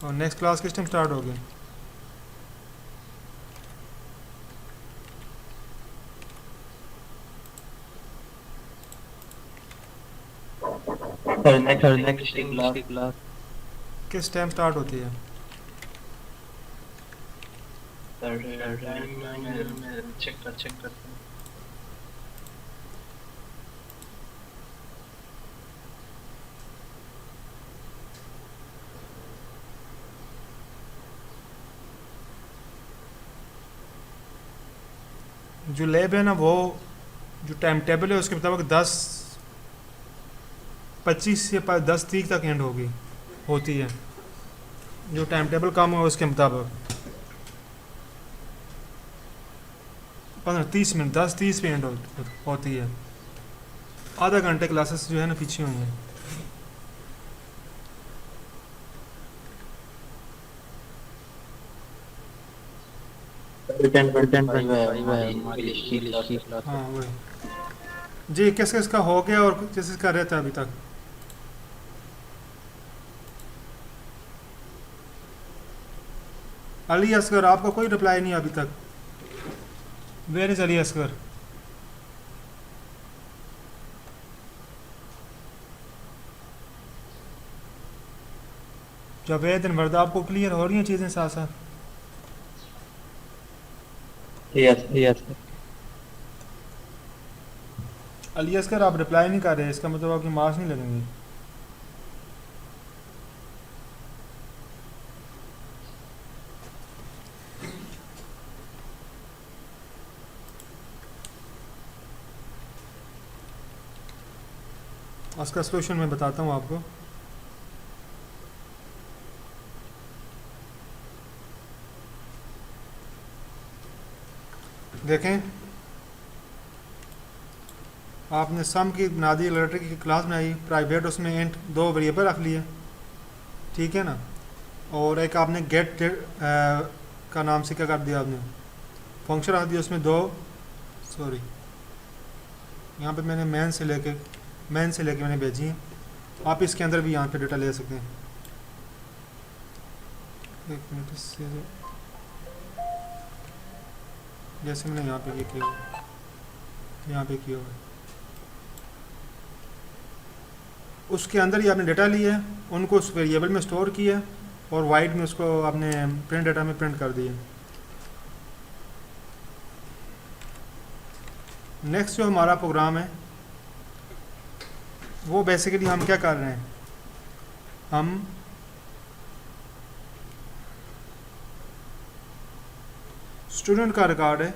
और नेक्स्ट क्लास किस टाइम स्टार्ट होगी? नेक्स्ट क्लास किस टाइम स्टार्ट होती है? चेक करते हैं। जो लैब है ना, वो जो टाइम टेबल है उसके मुताबिक 10:25 से 10:30 तक एंड होती है। जो टाइम टेबल कम हो उसके मुताबिक 15-30 मिनट, 10:30 पे एंड होती है। आधा घंटे क्लासेस जो है ना पीछे हुई हैं। हाँ वही जी, किस किस का हो गया और किस किस का रहता है अभी तक? अली असगर, आपका कोई रिप्लाई नहीं अभी तक। Where is Ali Asgar? Javed and Warda, आपको क्लियर हो रही हैं चीज़ें साथ साथ? यस। अली असगर आप रिप्लाई नहीं कर रहे, इसका मतलब आपकी मार्क्स नहीं लगेंगे। उसका सोल्यूशन मैं बताता हूँ आपको। देखें, आपने सम की बुनियादी इलेक्ट्रिक की क्लास बनाई प्राइवेट, उसमें इंट 2 वेरिएबल रख लिए, ठीक है ना, और एक आपने गेट का नाम से क्या कर दिया, आपने फंक्शन रख दिया उसमें 2, सॉरी यहाँ पे मैंने मैन से लेके मैंने भेजी है। आप इसके अंदर भी यहाँ पे डेटा ले सकते हैं। एक मिनट, इससे जैसे मैंने यहाँ पे ये किया हुआ, यहाँ पे किया हुआ, उसके अंदर ही आपने डेटा लिया है, उनको उस वेरिएबल में स्टोर किया और वाइड में उसको आपने प्रिंट डेटा में प्रिंट कर दिया। नेक्स्ट जो हमारा प्रोग्राम है वो बेसिकली हम क्या कर रहे हैं, हम स्टूडेंट का रिकॉर्ड है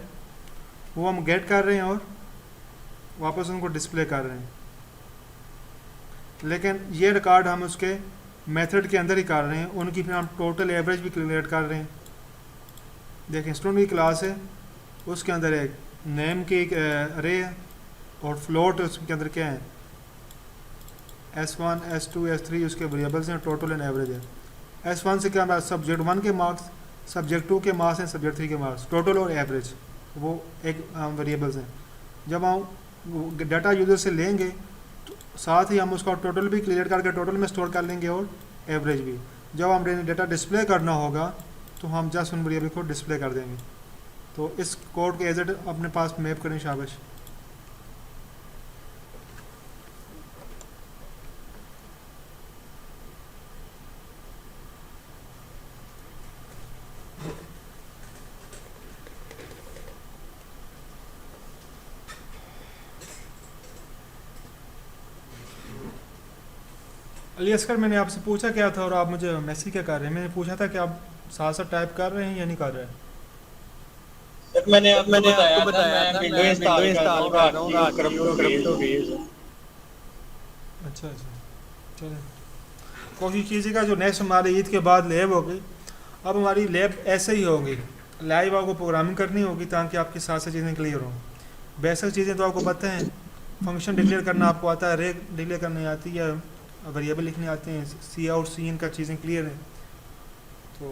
वो हम गेट कर रहे हैं और वापस उनको डिस्प्ले कर रहे हैं, लेकिन ये रिकॉर्ड हम उसके मेथड के अंदर ही कर रहे हैं, उनकी फिर हम टोटल एवरेज भी कैलकुलेट कर रहे हैं। देखें, स्टूडेंट की क्लास है, उसके अंदर एक नेम की एक अरे है और फ्लोट उसके अंदर क्या है, S1 S2 S3 उसके वेरिएबल्स हैं, टोटल एंड एवरेज है। S1 से क्या हमारा सब्जेक्ट 1 के मार्क्स, सब्जेक्ट 2 के मार्क्स हैं, सब्जेक्ट 3 के मार्क्स, टोटल और एवरेज वो एक वेरिएबल्स हैं। जब हम डाटा यूज़र से लेंगे तो साथ ही हम उसका टोटल भी क्लियर करके टोटल में स्टोर कर लेंगे और एवरेज भी। जब हम डाटा डिस्प्ले करना होगा तो हम जस्ट उन वेरिएबल को डिस्प्ले कर देंगे। तो इस कोड को एज इट अपने पास मैप करें, शाबाश। अली असगर, मैंने आपसे पूछा क्या था और आप मुझे मैसेज क्या कर रहे हैं? मैंने पूछा था कि आप साथ साथ टाइप कर रहे हैं या नहीं कर रहे हैं? मैंने आपको बताया था मैं विंडोज इंस्टॉल कर रहा हूँ क्रिप्टोबेस। अच्छा, चलें, कोशिश कीजिएगा जो नेक्स्ट हमारे ईद के बाद लैब होगी, अब हमारी लैब ऐसे ही होगी, लाइव आपको प्रोग्रामिंग करनी होगी ताकि आपके साथ से चीज़ें क्लियर हों। बेसिक चीज़ें तो आपको पता है, फंक्शन डिक्लेयर करना आपको आता है, रे डिक्लेयर करनी आती है, वेरिएबल लिखने आते हैं, सी आउट सी इन का चीज़ें क्लियर हैं। तो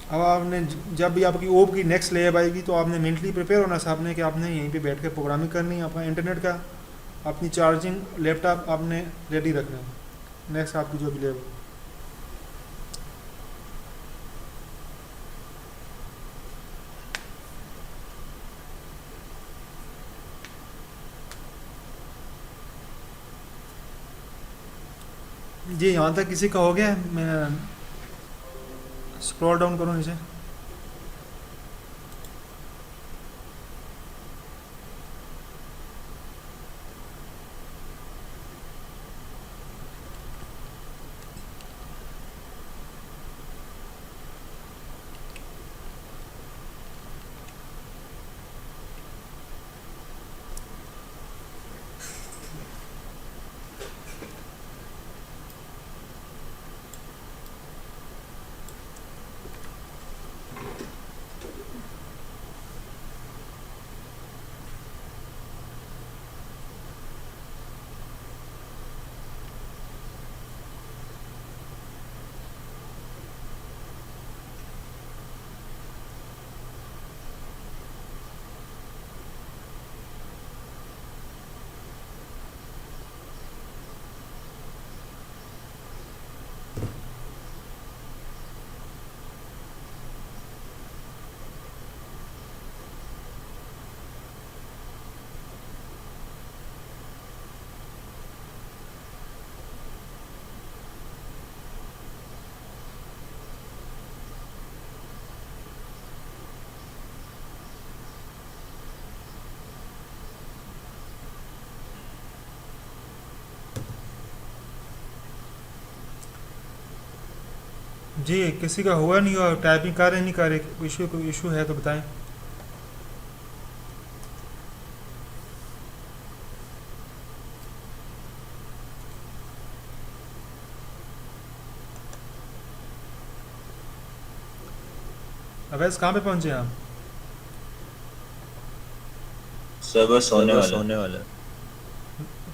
अब आपने जब भी आपकी ओप की नेक्स्ट लैब आएगी तो आपने मेंटली प्रिपेयर होना सामने कि आपने यहीं पे बैठ के प्रोग्रामिंग करनी है, अपना इंटरनेट का, अपनी चार्जिंग लैपटॉप आपने रेडी रखना है नेक्स्ट आपकी जो भी लैब हो। जी, यहाँ तक किसी का हो गया? मैं स्क्रॉल डाउन करूँ नीचे। जी किसी का हुआ नहीं और टाइपिंग कर रहे नहीं कर रहे, कोई इशू है तो बताएं। अवैस कहाँ पे पहुंचे आप? सर बस होने वाला।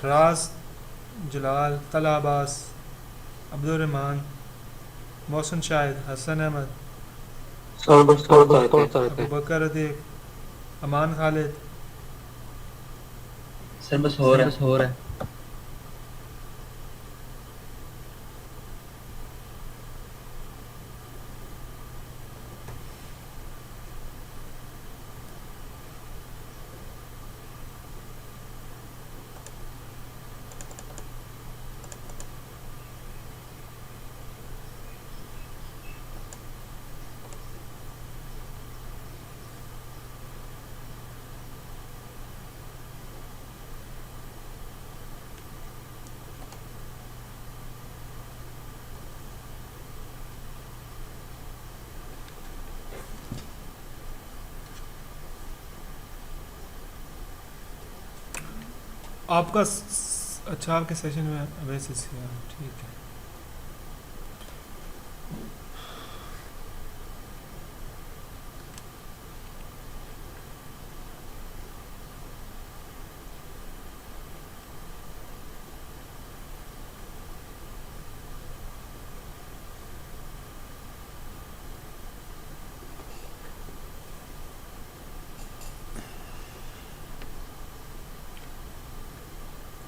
राज, जलाल, तला अब्बास, अब्दुलरहमान, मोहसिन शाहिद, हसन अहमद, सर बस थोड़ा अबू बकर रदीक, अमान खालिद। सर बस हो रहा है। आपका अच्छा आपके सेशन में वैसे ठीक है।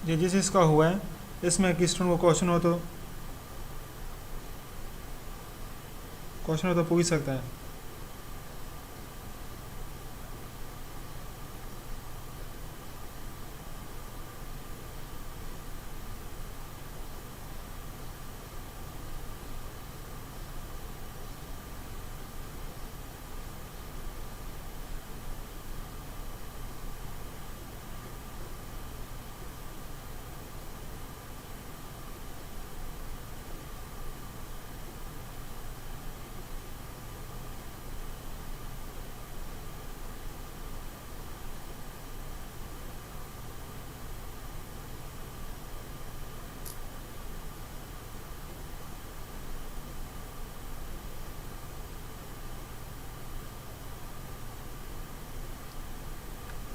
ये जिस इसका हुआ है इसमें किस स्टूडेंट को क्वेश्चन हो तो पूछ सकता है।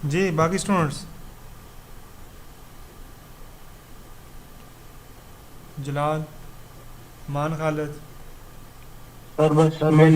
जी बाकी स्टूडेंट्स, जलाल, मान खालिद, सर बस मैं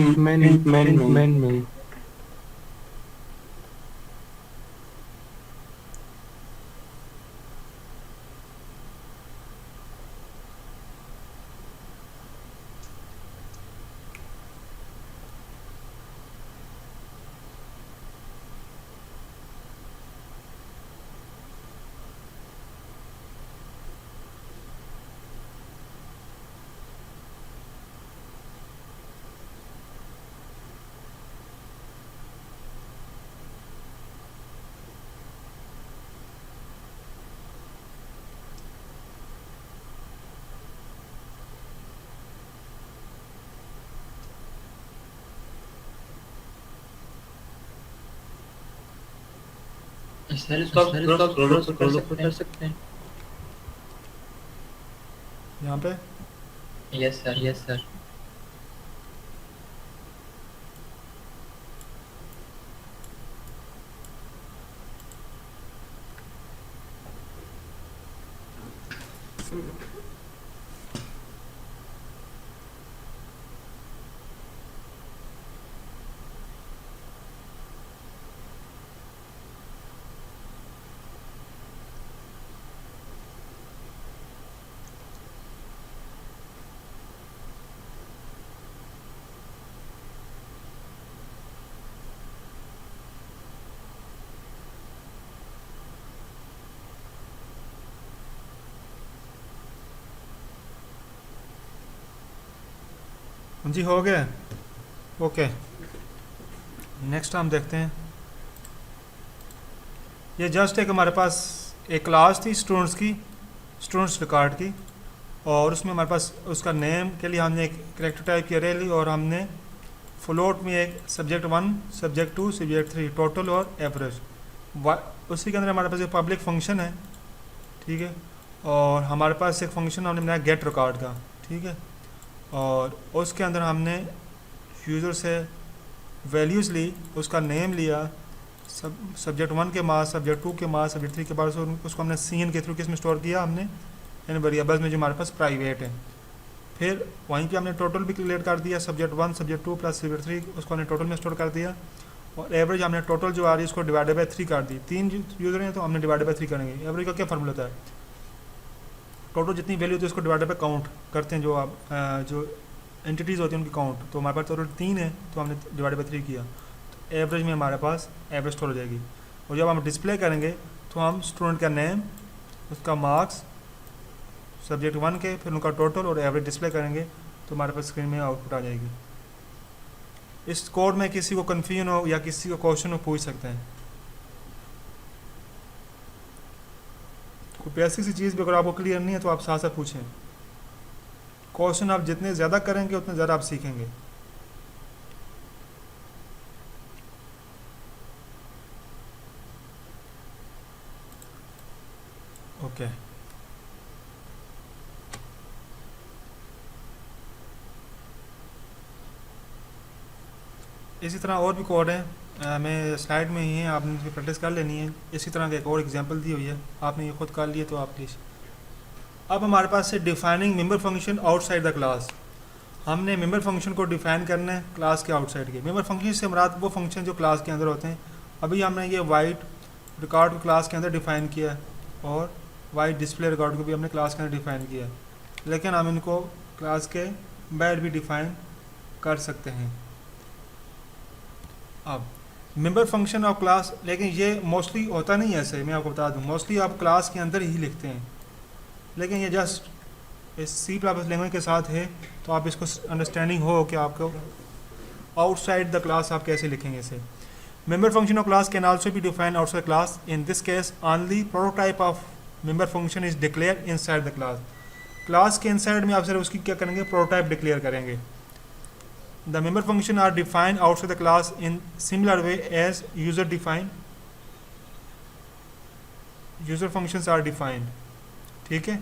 सर इसको आप थोड़ा स्क्रॉल कर सकते हैं। यहाँ पे यस सर। जी हो गया। ओके नेक्स्ट हम देखते हैं। ये जस्ट एक हमारे पास एक क्लास थी स्टूडेंट्स रिकॉर्ड की, और उसमें हमारे पास उसका नेम के लिए हमने एक करेक्टर टाइप की अरे ली और हमने फ्लोट में एक सब्जेक्ट 1, सब्जेक्ट 2, सब्जेक्ट 3 टोटल और एवरेज। उसी के अंदर हमारे पास एक पब्लिक फंक्शन है, ठीक है, और हमारे पास एक फंक्शन हमने बनाया गेट रिकॉर्ड का, ठीक है, और उसके अंदर हमने यूज़र से वैल्यूज़ ली, उसका नेम लिया, सब्जेक्ट 1 के मार्क्स, सब्जेक्ट 2 के मार्क्स, सब्जेक्ट 3 के मार्क्स, उसको हमने सीन के थ्रू किस में स्टोर किया, हमने इन वेरिएबल्स में जो हमारे पास प्राइवेट है। फिर वहीं पे हमने टोटल भी क्रिएट कर दिया, सब्जेक्ट 1, सब्जेक्ट 2 प्लस सब्जेक्ट 3, उसको हमने टोटल में स्टोर कर दिया, और एवरेज हमने टोटल जो आ रही है उसको डिवाइडेड बाई 3 कर दी। 3 यूज़र हैं तो हमने डिवाइडेड बाई 3 करेंगे। एवरेज का क्या फॉर्मूला होता है, टोटल जितनी वैल्यू होती है उसको डिवाइडेड बाई काउंट करते हैं, जो आप जो एंटिटीज़ होती हैं उनकी काउंट, तो हमारे पास टोटल 3 है तो हमने डिवाइडेड बाई 3 किया, तो एवरेज में हमारे पास एवरेज स्टोर हो जाएगी। और जब हम डिस्प्ले करेंगे तो हम स्टूडेंट का नेम, उसका मार्क्स, सब्जेक्ट 1 के, फिर उनका टोटल और एवरेज डिस्प्ले करेंगे तो हमारे पास स्क्रीन में आउटपुट आ जाएगी। इस कोड में किसी को कन्फ्यूजन हो या किसी को क्वेश्चन हो पूछ सकते हैं। कोई बेसिक सी चीज़ भी अगर आपको क्लियर नहीं है तो आप साथ साथ पूछें। क्वेश्चन आप जितने ज़्यादा करेंगे उतने ज़्यादा आप सीखेंगे। ओके इसी तरह और भी कोड हैं, मैं स्लाइड में ही है, आपने इसकी प्रैक्टिस कर लेनी है। इसी तरह का एक और एग्जांपल दी हुई है, आपने ये खुद कर लिए तो आप प्लीज़। अब हमारे पास है defining member function outside the class. हमने मेंबर फंक्शन को डिफाइन करना है क्लास के आउटसाइड के। मेंबर फंक्शन से मुराद वो फंक्शन जो क्लास के अंदर होते हैं। अभी हमने ये वाइट रिकॉर्ड को क्लास के अंदर डिफाइन किया है और वाइट डिस्प्ले रिकॉर्ड को भी हमने क्लास के अंदर डिफाइन किया है, लेकिन हम इनको क्लास के बाहर भी डिफाइन कर सकते हैं। अब मेंबर फंक्शन ऑफ क्लास, लेकिन ये मोस्टली होता नहीं है ऐसे, मैं आपको बता दूं, मोस्टली आप क्लास के अंदर ही लिखते हैं, लेकिन ये जस्ट इस सी प्लस लैंग्वेज के साथ है तो आप इसको अंडरस्टैंडिंग हो कि आपको आउटसाइड द क्लास आप कैसे लिखेंगे इसे। Member function of class can also be defined outside class. In this case only prototype of member function is declare inside the class. Class के इनसाइड में आप सिर्फ उसकी क्या करेंगे, प्रोटोटाइप डिक्लेयर करेंगे। The member function are defined outside the class in similar way as user defined. User functions are defined. ठीक है,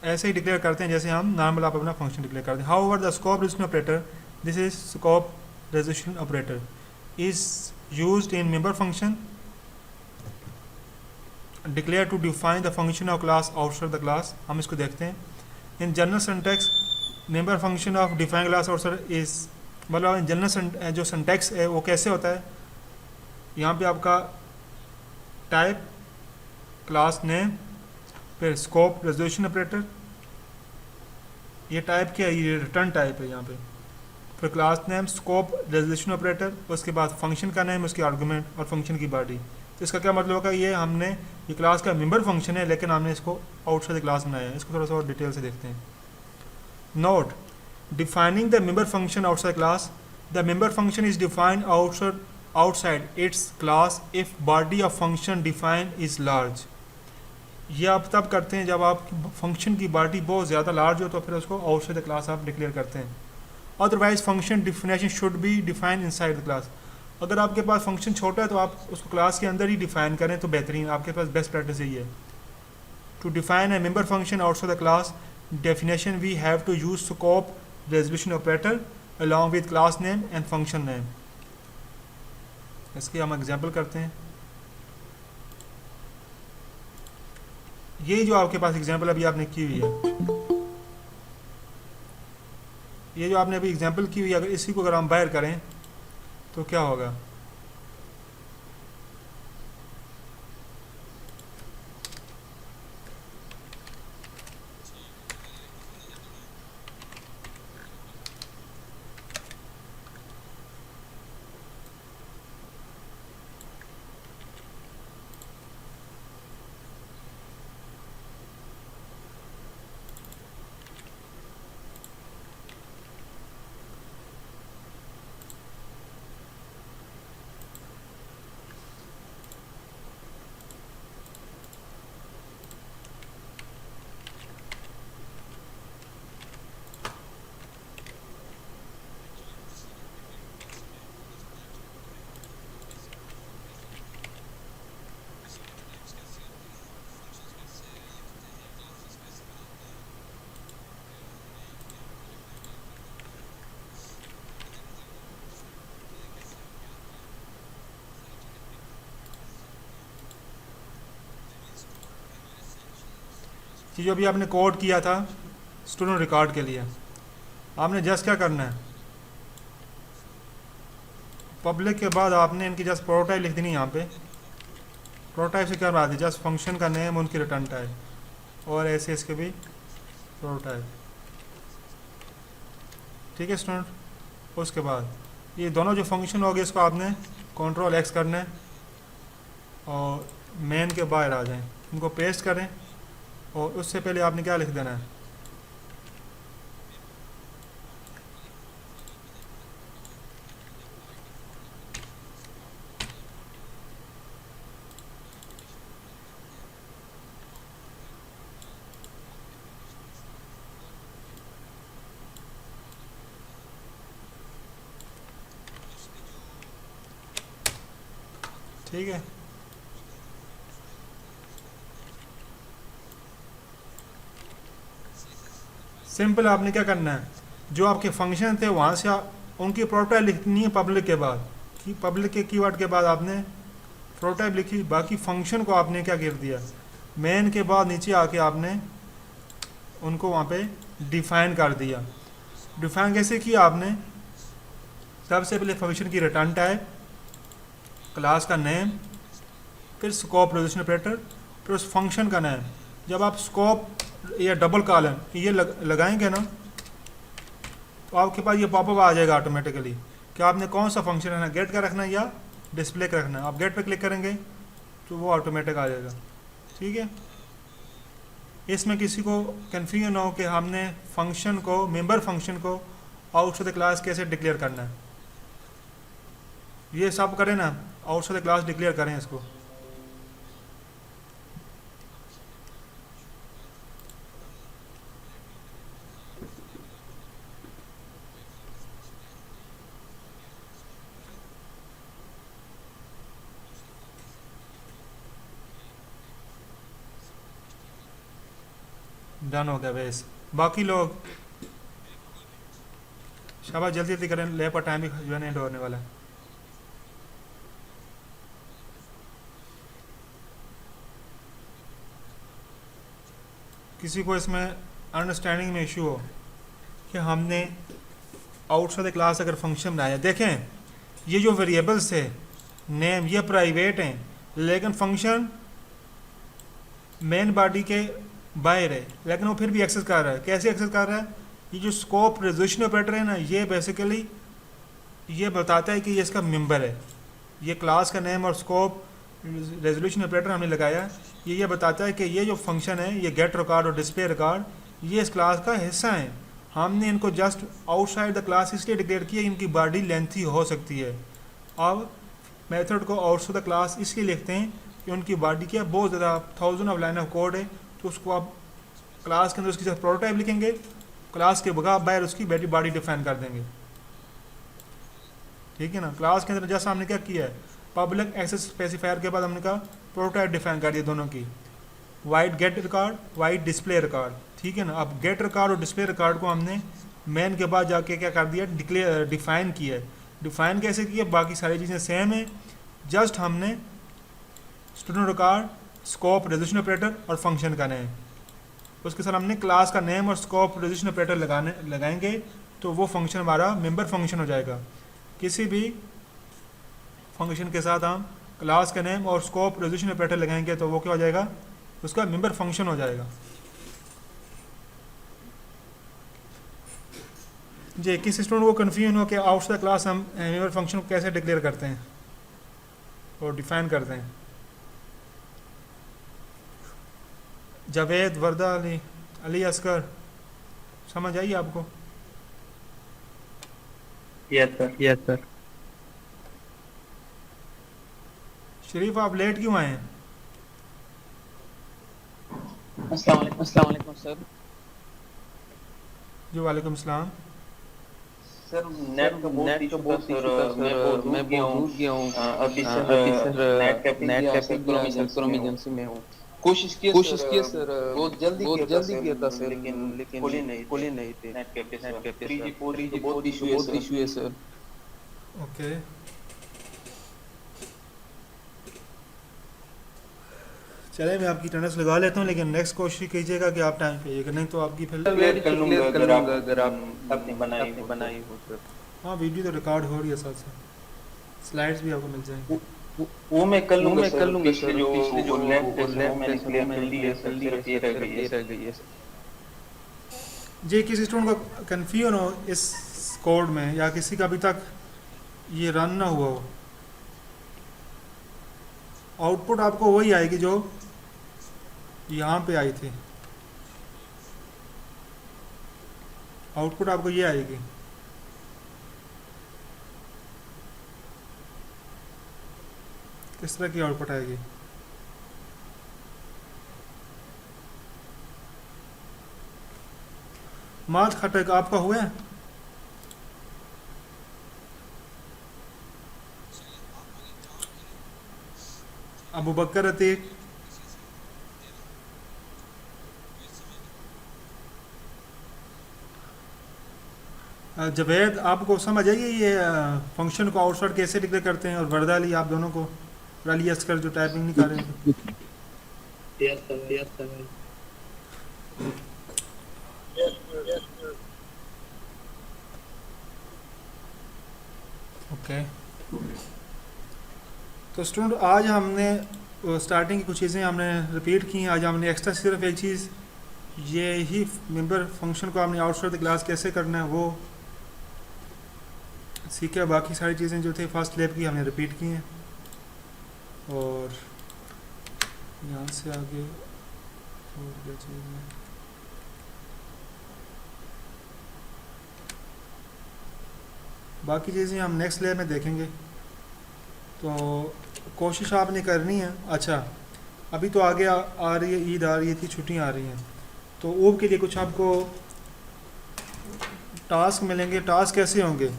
ऐसे ही डिक्लेयर करते हैं जैसे हम नॉर्मल आप अपना फंक्शन डिक्लेयर करते हैं। However, the scope resolution operator, this is scope resolution operator, is used in member function declared to define the function of class outside the class. हम इसको देखते हैं। In general syntax, member function of define class outside is, मतलब general जो syntax है वो कैसे होता है, यहाँ पे आपका टाइप क्लास नेम, फिर स्कोप रेजोल्यूशन ऑपरेटर, ये टाइप क्या है, ये रिटर्न टाइप है यहाँ पे, फिर class name, scope resolution operator, उसके बाद फंक्शन का नेम, उसकी आर्गूमेंट और फंक्शन की बॉडी। तो इसका क्या मतलब होगा, ये हमने ये क्लास का मेंबर फंक्शन है लेकिन हमने इसको आउटसाइड क्लास बनाया है। इसको थोड़ा सा और डिटेल से देखते हैं। Note, defining the member function outside class. The member function is defined outside its class if body of function defined is large. ये आप तब करते हैं जब आप फंक्शन की बॉडी बहुत ज़्यादा लार्ज हो तो फिर उसको आउटसाइड द क्लास आप डिक्लेयर करते हैं। Otherwise function definition should be defined inside the class. अगर आपके पास फंक्शन छोटा है तो आप उसको क्लास के अंदर ही डिफाइन करें तो बेहतरीन, आपके पास बेस्ट प्रैक्टिस यही है। To define a member function outside the class definition we have to use scope resolution operator along with class name and function name. इसके हम एग्जांपल करते हैं। ये जो आपके पास एग्जांपल अभी आपने की हुई है, ये जो आपने अभी एग्जांपल की हुई है, अगर इसी को अगर हम बाहर करें तो क्या होगा, कि जो भी आपने कोड किया था स्टूडेंट रिकॉर्ड के लिए, आपने जस्ट क्या करना है, पब्लिक के बाद आपने इनकी जस्ट प्रोटोटाइप लिख देनी है यहाँ पे। प्रोटोटाइप से क्या बात है, जस्ट फंक्शन का नेम, उनकी रिटर्न टाइप और ऐसे इसके भी प्रोटोटाइप। ठीक है स्टूडेंट। उसके बाद ये दोनों जो फंक्शन हो गए इसको आपने कंट्रोल एक्स करना है और मेन के बाहर आ जाएं, इनको पेस्ट करें और उससे पहले आपने क्या लिख देना है, ठीक है। सिंपल आपने क्या करना है, जो आपके फंक्शन थे वहाँ से उनकी प्रोटोटाइप लिखनी है पब्लिक के बाद, कि पब्लिक के कीवर्ड के बाद आपने प्रोटोटाइप लिखी, बाकी फंक्शन को आपने क्या कर दिया, मेन के बाद नीचे आके आपने उनको वहाँ पे डिफाइन कर दिया। डिफाइन कैसे किया आपने, सबसे पहले फंक्शन की रिटर्न टाइप, क्लास का नेम, फिर स्कोप रेजोल्यूशन ऑपरेटर, फिर उस फंक्शन का नेम। जब आप स्कोप या डबल कॉलन ये लगाएंगे ना तो आपके पास ये पॉपअप आ जाएगा ऑटोमेटिकली कि आपने कौन सा फंक्शन रखना है, गेट का रखना है या डिस्प्ले का रखना है। आप गेट पे क्लिक करेंगे तो वो ऑटोमेटिक आ जाएगा। ठीक है, इसमें किसी को कन्फ्यूजन हो कि हमने फंक्शन को, मेंबर फंक्शन को आउट ऑफ द क्लास कैसे डिक्लेयर करना है, ये सब करें ना, out of the class declare करें इसको। डन हो गया बेस। बाकी लोग शाबाश, जल्दी जल्दी करें, लैब का टाइम भी जो है ना एंड होने वाला है। किसी को इसमें अंडरस्टैंडिंग में इशू हो कि हमने आउटसाइड द क्लास अगर फंक्शन बनाया, देखें ये जो वेरिएबल्स है नेम ये प्राइवेट हैं, लेकिन फंक्शन मेन बॉडी के बाहर है, लेकिन वो फिर भी एक्सेस कर रहा है। कैसे एक्सेस कर रहा है, ये जो स्कोप रेजोल्यूशन ऑपरेटर है ना, ये बेसिकली ये बताता है कि ये इसका मेंबर है। ये क्लास का नेम और स्कोप रेजोल्यूशन ऑपरेटर हमने लगाया, ये बताता है कि ये जो फंक्शन है, ये गेट रिकॉर्ड और डिस्प्ले रिकॉर्ड, ये इस क्लास का हिस्सा है। हमने इनको जस्ट आउटसाइड द क्लास इसलिए डिक्लेयर किया, इनकी बॉडी लेंथी हो सकती है। अब मेथड को आउटसाइड द क्लास इसलिए लिखते हैं कि उनकी बॉडी क्या बहुत ज़्यादा 1000 ऑफ लाइन ऑफ कोड है, तो उसको आप क्लास के अंदर उसकी प्रोटोटाइप लिखेंगे, क्लास के बगैर बाहर उसकी बॉडी डिफाइन कर देंगे। ठीक है ना, क्लास के अंदर जैसा हमने क्या किया है, पब्लिक एक्सेस स्पेसिफायर के बाद हमने कहा प्रोटोटाइप डिफाइन कर दिया दोनों की, void get record, void display record. ठीक है ना, अब गेट रिकॉर्ड और डिस्प्ले रिकॉर्ड को हमने मेन के बाद जाके क्या कर दिया, डिफाइन किया है। डिफाइन कैसे किया, बाकी सारी चीज़ें सेम है, जस्ट हमने student record, scope resolution operator और फंक्शन का नेम, उसके साथ हमने क्लास का नेम और स्कोप रेजोल्यूशन ऑपरेटर लगाएंगे तो वो फंक्शन हमारा मेंबर फंक्शन हो जाएगा। किसी भी फंक्शन के साथ हम क्लास का नेम और स्कोप रेजोल्यूशन ऑपरेटर लगाएंगे तो वो क्या हो जाएगा, उसका मेंबर फंक्शन हो जाएगा। जी, किसी स्टूडेंट को कन्फ्यूजन हो कि आउटसाइड द क्लास हम मेंबर फंक्शन को कैसे डिक्लेयर करते हैं और डिफाइन करते हैं। जावेद, वर्दा, अली असगर, समझ आई आपको? Yes sir. शरीफ, आप लेट क्यों आए हैं? अस्सलाम वालेकुम सर। जी वालेकुम सलाम। सर नेट का बहुत इशू था सर, मैं बहुत दूर गया हूँ। अभी sir net cafe Chrome agency में हूँ। कोशिश की सर, बहुत जल्दी किया था सर, लेकिन खुले नहीं थे net cafe sir. 3G 4G बहुत इशू है सर। ओके, चले मैं आपकी अटेंडेंस लगा लेता हूँ, लेकिन नेक्स्ट कोशिश कीजिएगा कि आप टाइम पे आइएगा, नहीं तो आपकी फिर क्लियर कर लूंगा अगर आप अपनी बनाई हो सर। हाँ वीडियो तो रिकॉर्ड हो रही है साथ साथ, स्लाइड्स भी आपको मिल जाएंगी। वो मैं कर लूंगा सर पिछले जो लेफ्ट मैंने क्लियर कर ली है, सब सिर्फ ये रह गई है। जी किसी स्टूडेंट का कन्फ्यूजन हो इस कोड में, या किसी का अभी तक ये रन ना हुआ हो, आउटपुट आपको वही आएगी जो यहाँ पे आई थी, आउटपुट आपको ये आएगी। किस तरह की आउटपुट आएगी? मात खटक आपका हुआ है? अबू बकर अतीक, जवेद आपको समझ आइए ये फंक्शन को आउटसाइड कैसे डिक्लेयर करते हैं, और वर्दा अली आप दोनों को, अली असकर जो टाइपिंग नहीं कर रहे थे। ओके तो स्टूडेंट आज हमने स्टार्टिंग की कुछ चीज़ें हमने रिपीट की हैं। आज हमने एक्स्ट्रा सिर्फ एक चीज़ ये ही मेंबर फंक्शन को हमने आउटसाइड द क्लास कैसे करना है वो सीखा। बाकी सारी चीज़ें जो थे फर्स्ट लैब की हमने रिपीट की हैं, और यहाँ से आगे और क्या चीज़ें बाकी चीज़ें हम नेक्स्ट लैब में देखेंगे। तो कोशिश आपने करनी है। अच्छा अभी तो आगे आ रही है, ईद आ रही थी, छुट्टियाँ आ रही हैं, तो ऊब के लिए कुछ आपको टास्क मिलेंगे। टास्क कैसे होंगे?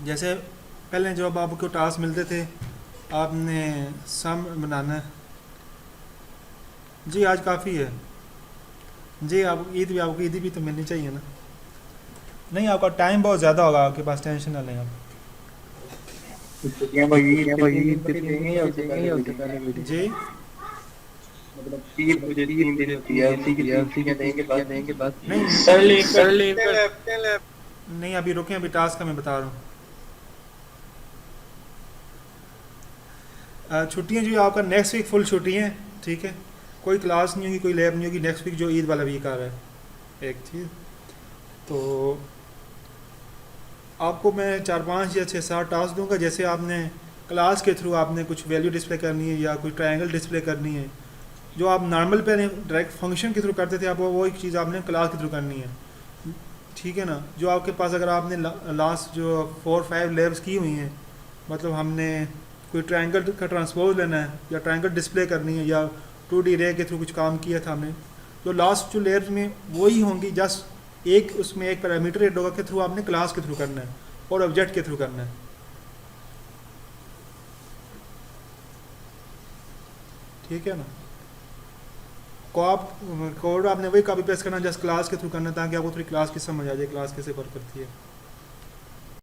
जैसे पहले जब आपको टास्क मिलते थे आपने सम बनाना है। जी आज काफ़ी है जी, आप आपको ईद भी तो मिलनी चाहिए ना। नहीं आपका टाइम बहुत ज़्यादा होगा आपके पास, टेंशन ना लें आप। जी नहीं अभी रुके, अभी टास्क का मैं बता रहा हूँ। छुट्टियाँ जो है आपका नेक्स्ट वीक फुल छुट्टी हैं, ठीक है। कोई क्लास नहीं होगी, कोई लैब नहीं होगी नेक्स्ट वीक, जो ईद वाला वीक आ रहा है। एक चीज़ तो आपको मैं 4-5 या 6-7 टास्क दूंगा। जैसे आपने क्लास के थ्रू आपने कुछ वैल्यू डिस्प्ले करनी है या कोई ट्रायंगल डिस्प्ले करनी है, जो आप नॉर्मल पे डायरेक्ट फंक्शन के थ्रू करते थे, आप वो एक चीज़ आपने क्लास के थ्रू करनी है, ठीक है ना। जो आपके पास अगर आपने लास्ट जो 4-5 लैब्स की हुई हैं, मतलब हमने कोई ट्रायंगल का ट्रांसपोज लेना है या ट्रायंगल डिस्प्ले करनी है या 2D रे के थ्रू कुछ काम किया था हमने, जो लास्ट जो लैब्स में वही होंगी। जस्ट एक उसमें एक पैरामीटर एड होगा के थ्रू आपने क्लास के थ्रू करना है और ऑब्जेक्ट के थ्रू करना है, ठीक है ना। कोड आपने वही कॉपी पेस्ट करना, जस्ट क्लास के थ्रू करना, ताकि आपको थोड़ी क्लास की समझ आ जाए, क्लास कैसे वर्क करती है।